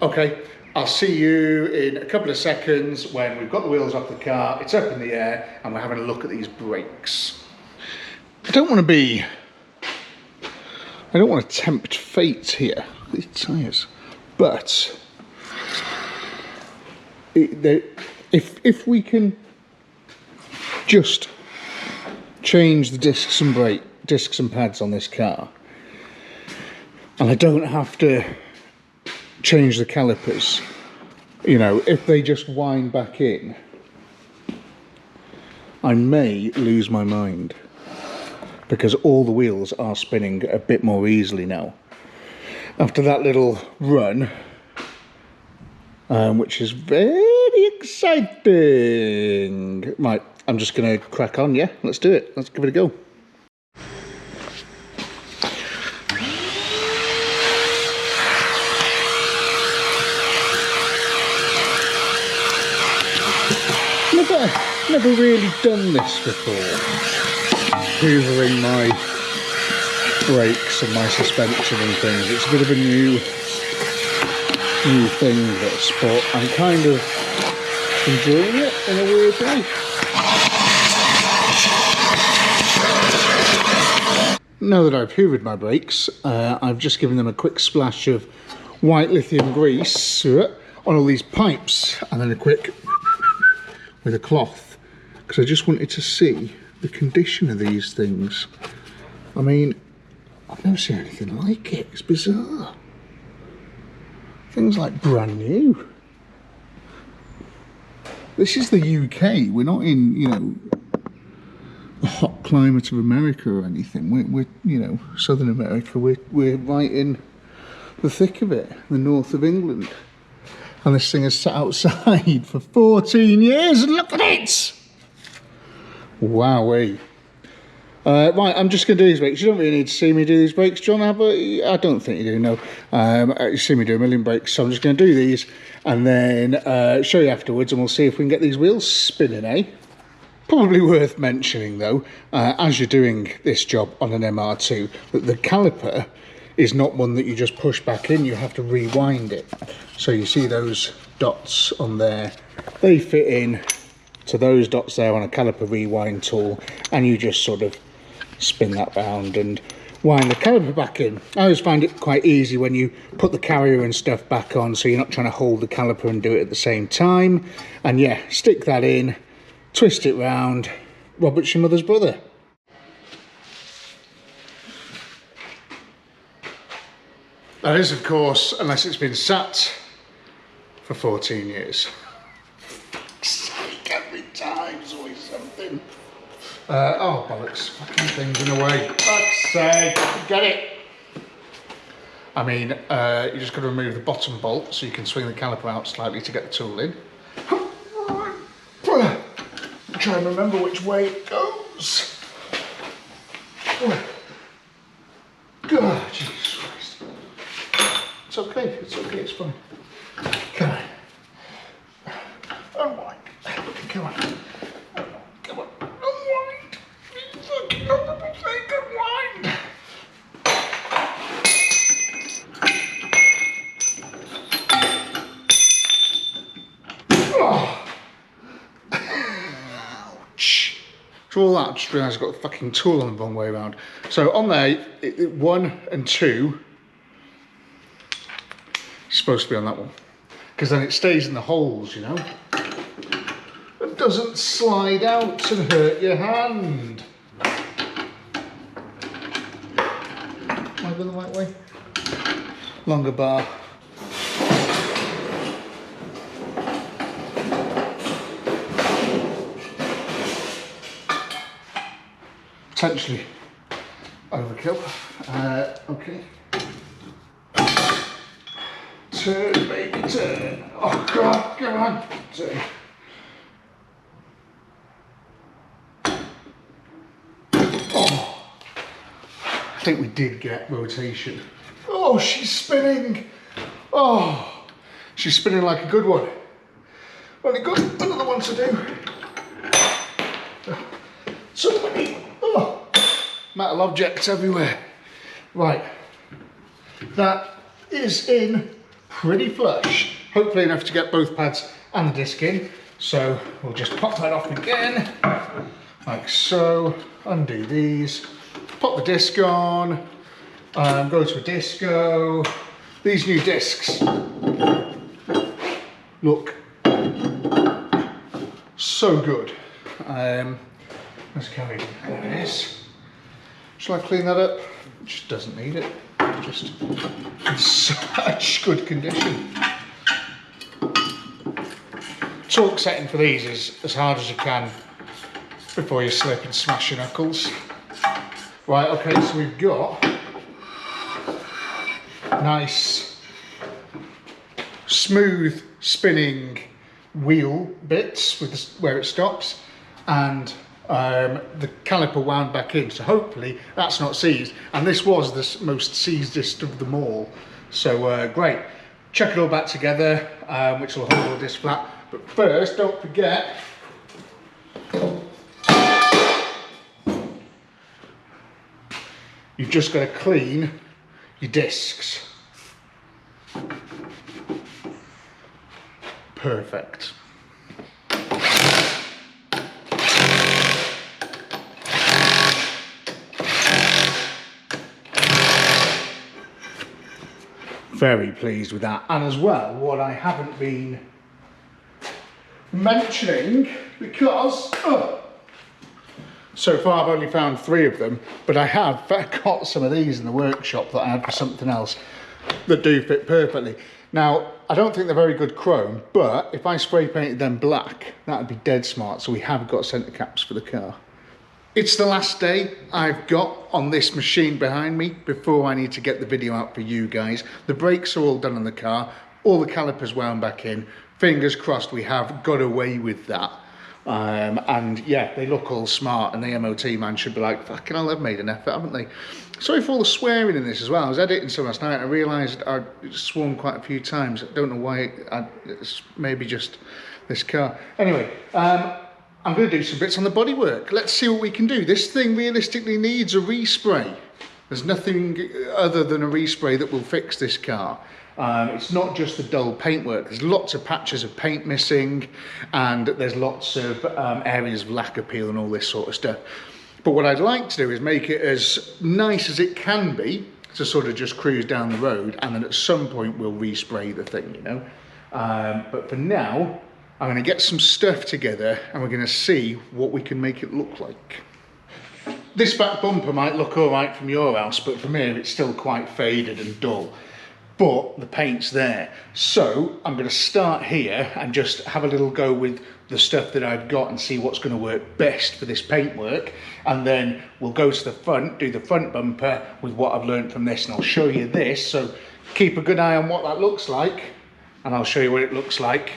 Okay, I'll see you in a couple of seconds when we've got the wheels off the car, it's up in the air, and we're having a look at these brakes. I don't want to tempt fate here, these tyres, but if we can just change the discs and pads on this car, and I don't have to change the calipers, you know, if they just wind back in, I may lose my mind, because all the wheels are spinning a bit more easily now after that little run, which is very exciting. Right, I'm just gonna crack on, yeah? Let's do it, let's give it a go. Never really done this before, hoovering my brakes and my suspension and things. It's a bit of a new thing, this, but I'm kind of enjoying it in a weird way. Now that I've hoovered my brakes, I've just given them a quick splash of white lithium grease on all these pipes, and then a quick with a cloth, because I just wanted to see the condition of these things. I mean, I've never seen anything like it. It's bizarre. Things like brand new. This is the UK. We're not in, you know, the hot climate of America or anything. We're you know, Southern America. We're right in the thick of it, the north of England. And this thing has sat outside for 14 years, and look at it! Wowee. Right, I'm just going to do these brakes. You don't really need to see me do these brakes, John, but I don't think you do, no. You see me do a million brakes, so I'm just going to do these and then show you afterwards, and we'll see if we can get these wheels spinning, eh? Probably worth mentioning, though, as you're doing this job on an MR2, that the caliper is not one that you just push back in, you have to rewind it. So you see those dots on there, they fit in to those dots there on a caliper rewind tool, and you just sort of spin that round and wind the caliper back in. I always find it quite easy when you put the carrier and stuff back on, so you're not trying to hold the caliper and do it at the same time. And yeah, stick that in, twist it round, Robert's your mother's brother. That is, of course, unless it's been sat for 14 years. Every time's always something. Oh, bollocks. Fucking things in the way. Fuck's sake. Get it. I mean, you just got to remove the bottom bolt so you can swing the caliper out slightly to get the tool in. Try and remember which way it goes. God, Jesus Christ. It's okay, it's fine. Come on. Unwind. Come on. Come on. Unwind. You fucking horrible thing, unwind. Oh. Ouch. For all that, I just realised I've got the fucking tool on the wrong way around. So on there, 1 and 2 is supposed to be on that one, because then it stays in the holes, you know. It doesn't slide out and hurt your hand. Am I going the right way? Longer bar. potentially overkill. Okay. Turn, baby, turn. Oh God, come on. Turn. Oh, I think we did get rotation. Oh, she's spinning. Oh, she's spinning like a good one. Only got another one to do. So many metal objects everywhere. Right, that is in pretty flush. Hopefully enough to get both pads and the disc in. So we'll just pop that off again, like so. Undo these, pop the disc on, go to a disco. These new discs look so good. Let's carry on. There it is. Shall I clean that up? It just doesn't need it. Just in such good condition. Torque setting for these is as hard as you can before you slip and smash your knuckles. Right, okay, so we've got nice smooth spinning wheel bits with where it stops, and the caliper wound back in, so hopefully that's not seized, and this was the most seizedest of them all. So great, chuck it all back together, which will hold all this flat. But first, don't forget you've just got to clean your discs. Perfect. Very pleased with that. And as well, what I haven't been mentioning, because so far I've only found 3 of them, but I have got some of these in the workshop that I had for something else that do fit perfectly. Now, I don't think they're very good chrome, but if I spray painted them black, that would be dead smart. So we have got centre caps for the car. It's the last day I've got on this machine behind me before I need to get the video out for you guys. The brakes are all done on the car, all the calipers wound back in. Fingers crossed we have got away with that. And yeah, they look all smart, and the MOT man should be like, fucking hell, they've made an effort, haven't they? Sorry for all the swearing in this as well. I was editing some last night and I realised I'd sworn quite a few times. I don't know why, it's maybe just this car. Anyway, I'm going to do some bits on the bodywork. Let's see what we can do. This thing realistically needs a respray. There's nothing other than a respray that will fix this car. It's not just the dull paintwork. There's lots of patches of paint missing, and there's lots of areas of lack appeal and all this sort of stuff. But what I'd like to do is make it as nice as it can be to sort of just cruise down the road, and then at some point we'll respray the thing, you know. But for now, I'm going to get some stuff together and we're going to see what we can make it look like. This back bumper might look all right from your house, but from here it's still quite faded and dull. But the paint's there. So I'm going to start here and just have a little go with the stuff that I've got and see what's going to work best for this paintwork. And then we'll go to the front, do the front bumper with what I've learned from this, and I'll show you this. So keep a good eye on what that looks like, and I'll show you what it looks like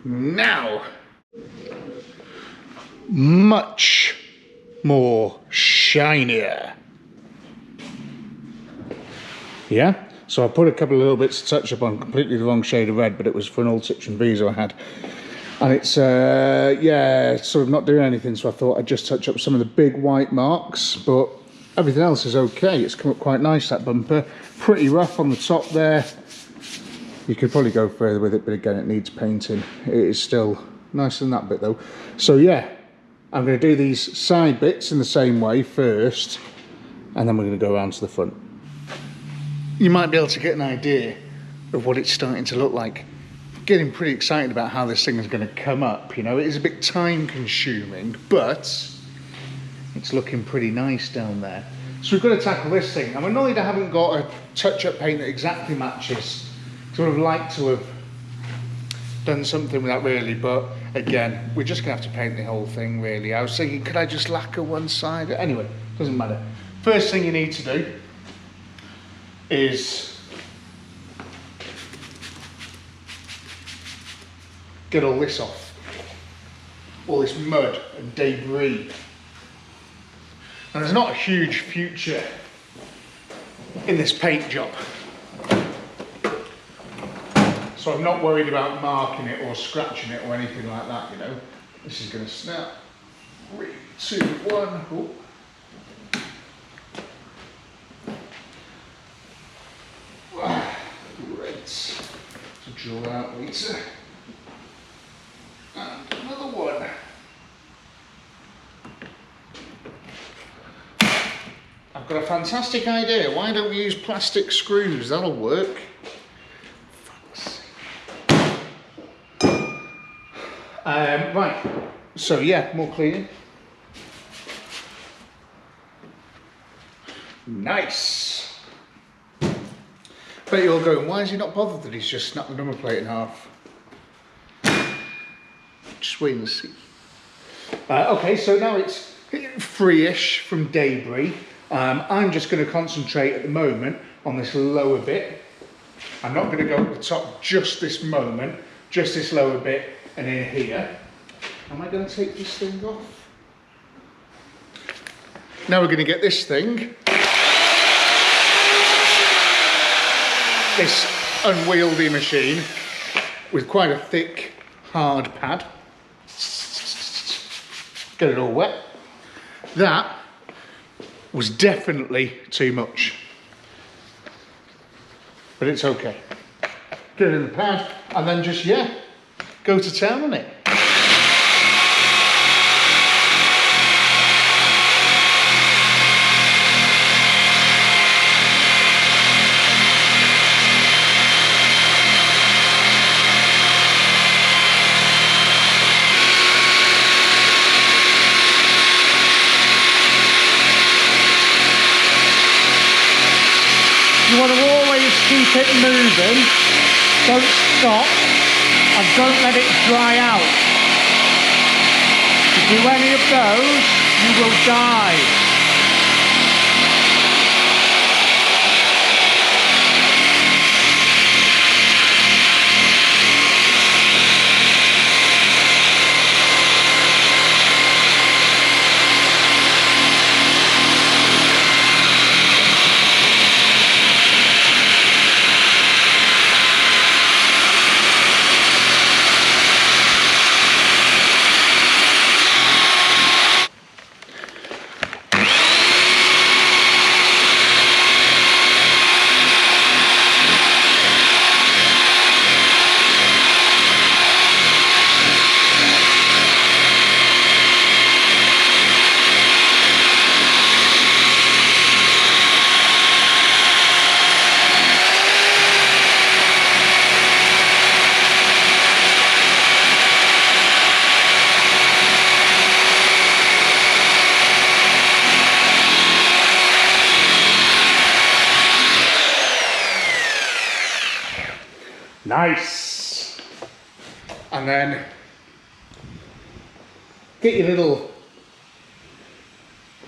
now. Much more shinier. Yeah? So I put a couple of little bits to touch up on, completely the wrong shade of red, but it was for an old Citroen Visa I had. And it's, yeah, sort of not doing anything, so I thought I'd just touch up some of the big white marks, but everything else is okay. It's come up quite nice, that bumper. Pretty rough on the top there. You could probably go further with it, but again, it needs painting. It is still nicer than that bit though. So yeah, I'm going to do these side bits in the same way first, and then we're going to go around to the front. You might be able to get an idea of what it's starting to look like. Getting pretty excited about how this thing is going to come up, you know. It is a bit time consuming, but it's looking pretty nice down there. So we've got to tackle this thing. I'm annoyed I haven't got a touch-up paint that exactly matches. Sort of like to have done something with that really, but again, we're just going to have to paint the whole thing really. I was thinking, could I just lacquer one side? Anyway, doesn't matter. First thing you need to do is get all this off, all this mud and debris. And there's not a huge future in this paint job, so I'm not worried about marking it or scratching it or anything like that, you know. This is going to snap. 3, 2, 1. Oh. Great. So draw that out later. And another one. I've got a fantastic idea. Why don't we use plastic screws? That'll work. Right. So yeah, more cleaning. Nice. Bet you're all going, why is he not bothered that he's just snapped the number plate in half? Just wait and see. Okay, so now it's free-ish from debris. I'm just going to concentrate at the moment on this lower bit. I'm not going to go at the top just this moment, just this lower bit and in here. Am I going to take this thing off? Now we're going to get this thing, this unwieldy machine with quite a thick, hard pad. Get it all wet. That was definitely too much, but it's okay. Get it in the pad and then just, yeah, go to town on it. You want to always keep it moving, don't stop, and don't let it dry out. If you do any of those, you will die. Nice. And then get your little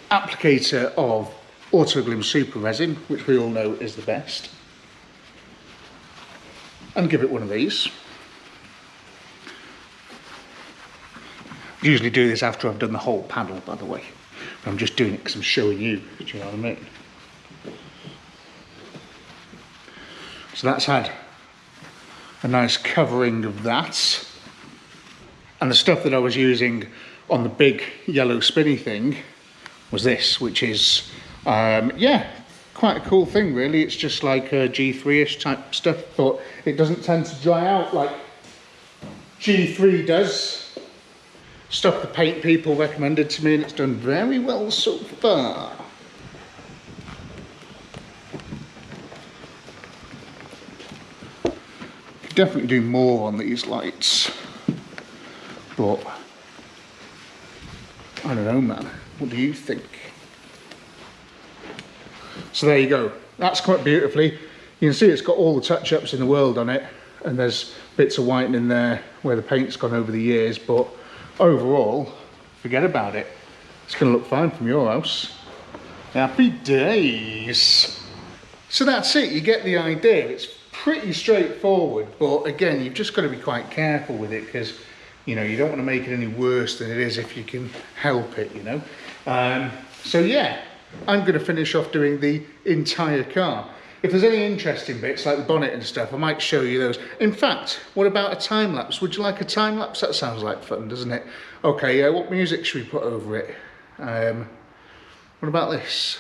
applicator of Autoglym Super Resin, which we all know is the best, and give it one of these. I usually do this after I've done the whole panel, by the way, but I'm just doing it because I'm showing you, do you know what I mean? So that's had a nice covering of that, and the stuff that I was using on the big yellow spinny thing was this, which is yeah, quite a cool thing really. It's just like a G3-ish type stuff, but it doesn't tend to dry out like G3 does. Stuff the paint people recommended to me, and it's done very well so far. Definitely do more on these lights, but I don't know, man. What do you think? So there you go. That's quite beautifully. You can see it's got all the touch-ups in the world on it, and there's bits of whitening there where the paint's gone over the years, but overall, forget about it. It's going to look fine from your house. Happy days. So that's it, you get the idea. It's pretty straightforward, but again, you've just got to be quite careful with it because, you know, you don't want to make it any worse than it is if you can help it, you know. So yeah, I'm going to finish off doing the entire car. If there's any interesting bits like the bonnet and stuff, I might show you those. In fact, what about a time lapse? Would you like a time lapse? That sounds like fun, doesn't it? Okay, yeah, what music should we put over it? What about this?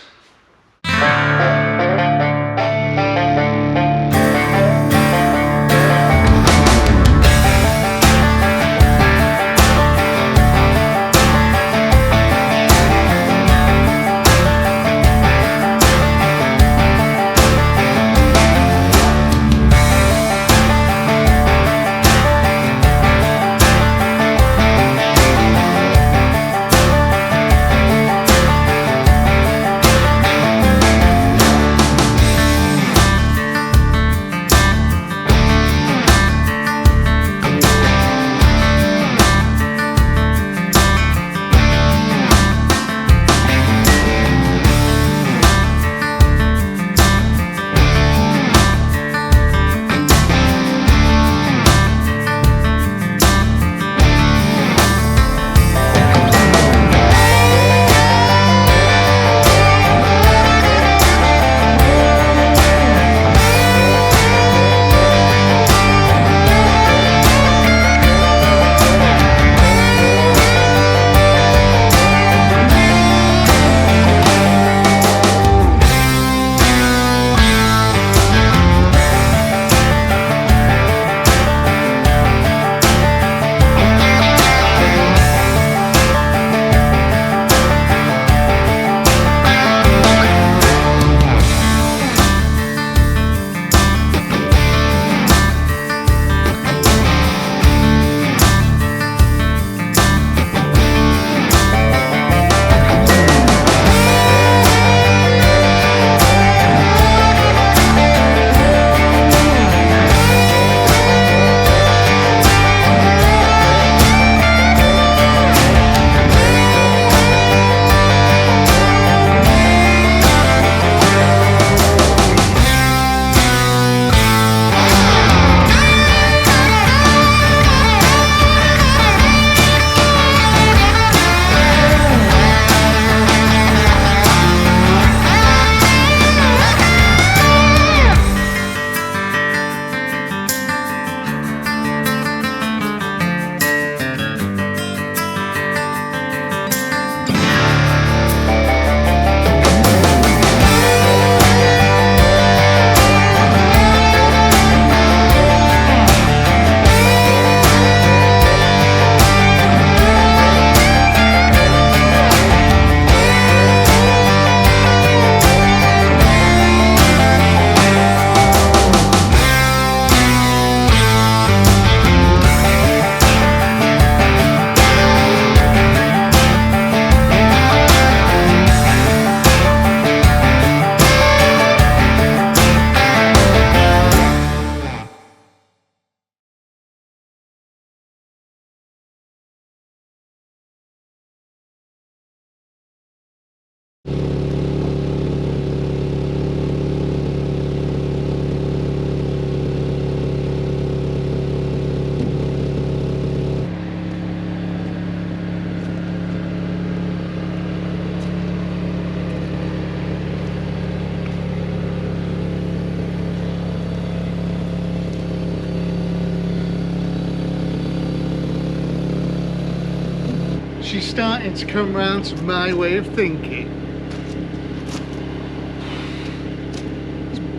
She's starting to come round to my way of thinking.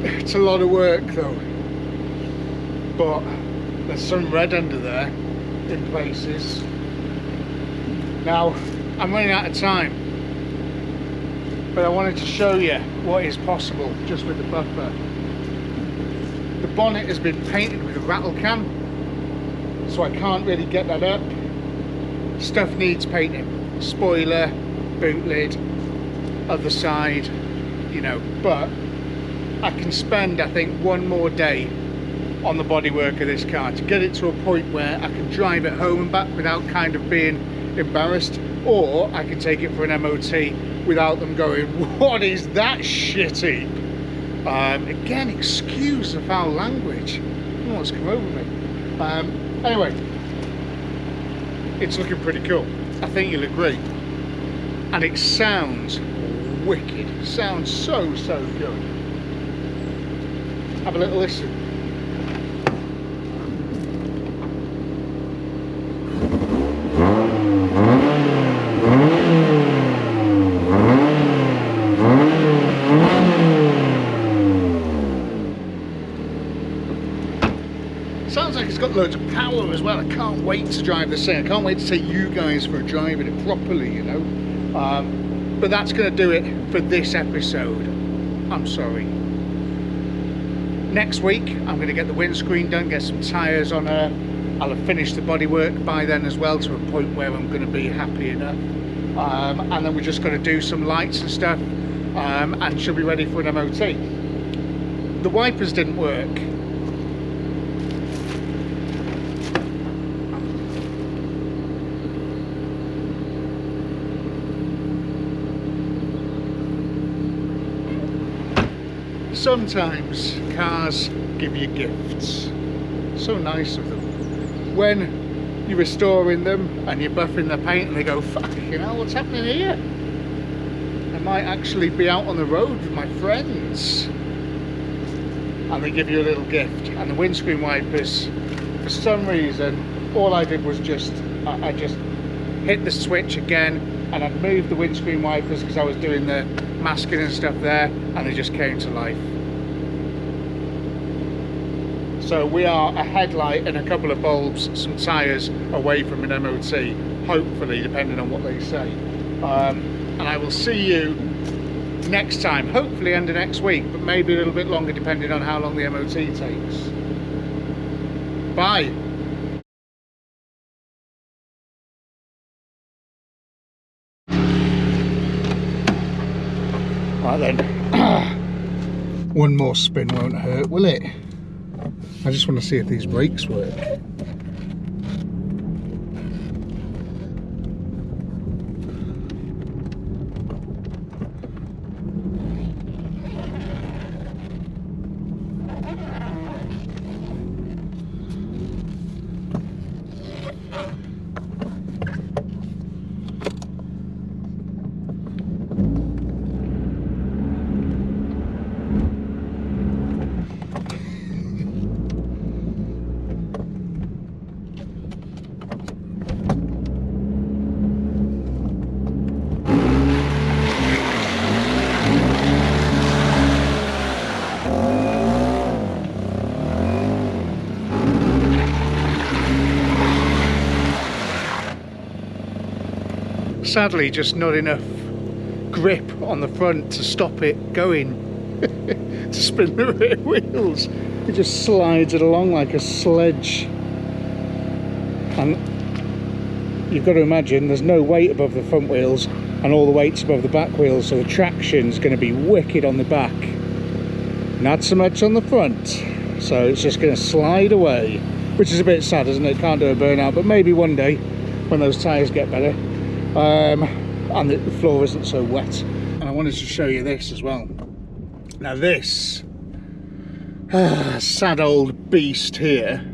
It's a lot of work though, but there's some red under there in places. Now I'm running out of time, but I wanted to show you what is possible just with the buffer. The bonnet has been painted with a rattle can, so I can't really get that up. Stuff needs painting, spoiler, boot lid, other side, you know, but I can spend, I think, one more day on the bodywork of this car to get it to a point where I can drive it home and back without kind of being embarrassed, or I can take it for an MOT without them going, what is that shitty? Again, excuse the foul language. I don't know what's come over me. Anyway, it's looking pretty cool. I think you'll agree. And it sounds wicked. It sounds so good. Have a little listen. Sounds like it's got loads of power as well. I can't wait to drive this thing. I can't wait to take you guys for a drive in it properly, you know. But that's going to do it for this episode. I'm sorry. Next week, I'm going to get the windscreen done, get some tyres on her. I'll have finished the bodywork by then as well, to a point where I'm going to be happy enough. And then we're just going to do some lights and stuff, and she'll be ready for an MOT. The wipers didn't work. Sometimes cars give you gifts. So nice of them. When you're restoring them and you're buffing the paint and they go, fucking hell, what's happening here? I might actually be out on the road with my friends. And they give you a little gift. And the windscreen wipers, for some reason, all I did was I just hit the switch again, and I'd moved the windscreen wipers because I was doing the masking and stuff there, and they just came to life. So we are a headlight and a couple of bulbs, some tyres away from an MOT, hopefully, depending on what they say. And I will see you next time, hopefully end of next week, but maybe a little bit longer depending on how long the MOT takes. Bye. Right then, one more spin won't hurt, will it? I just want to see if these brakes work. Sadly, just not enough grip on the front to stop it going, to spin the rear wheels. It just slides it along like a sledge. And you've got to imagine there's no weight above the front wheels and all the weight's above the back wheels, so the traction's going to be wicked on the back. Not so much on the front. So it's just going to slide away, which is a bit sad, isn't it? Can't do a burnout, but maybe one day when those tyres get better. And the floor isn't so wet. And I wanted to show you this as well. Now this sad old beast here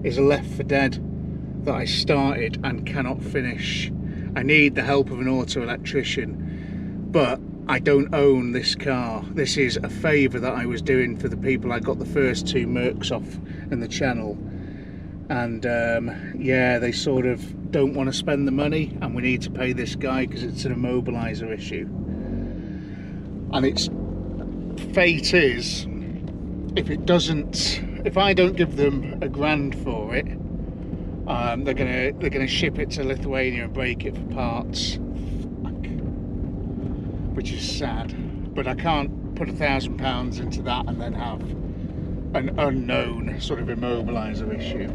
is Left 4 Dead that I started and cannot finish. I need the help of an auto electrician, but I don't own this car. This is a favour that I was doing for the people I got the first 2 Mercs off in the channel. And yeah, they sort of don't want to spend the money, and we need to pay this guy because it's an immobiliser issue. And its fate is, if I don't give them $1,000 for it, they're gonna ship it to Lithuania and break it for parts. Fuck. Which is sad, but I can't put £1,000 into that and then have an unknown sort of immobiliser issue.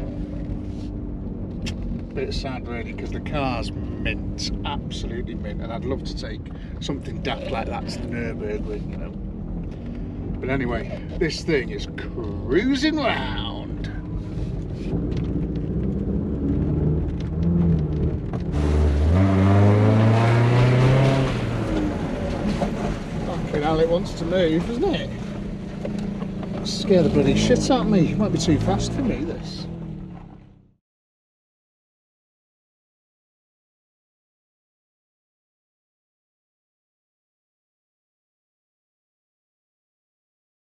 Bit sad really, because the car's mint, absolutely mint, and I'd love to take something daft like that to the Nürburgring, you know. But anyway, this thing is cruising round. wants to move, doesn't it? Scare the bloody shit out of me. Might be too fast for me, this.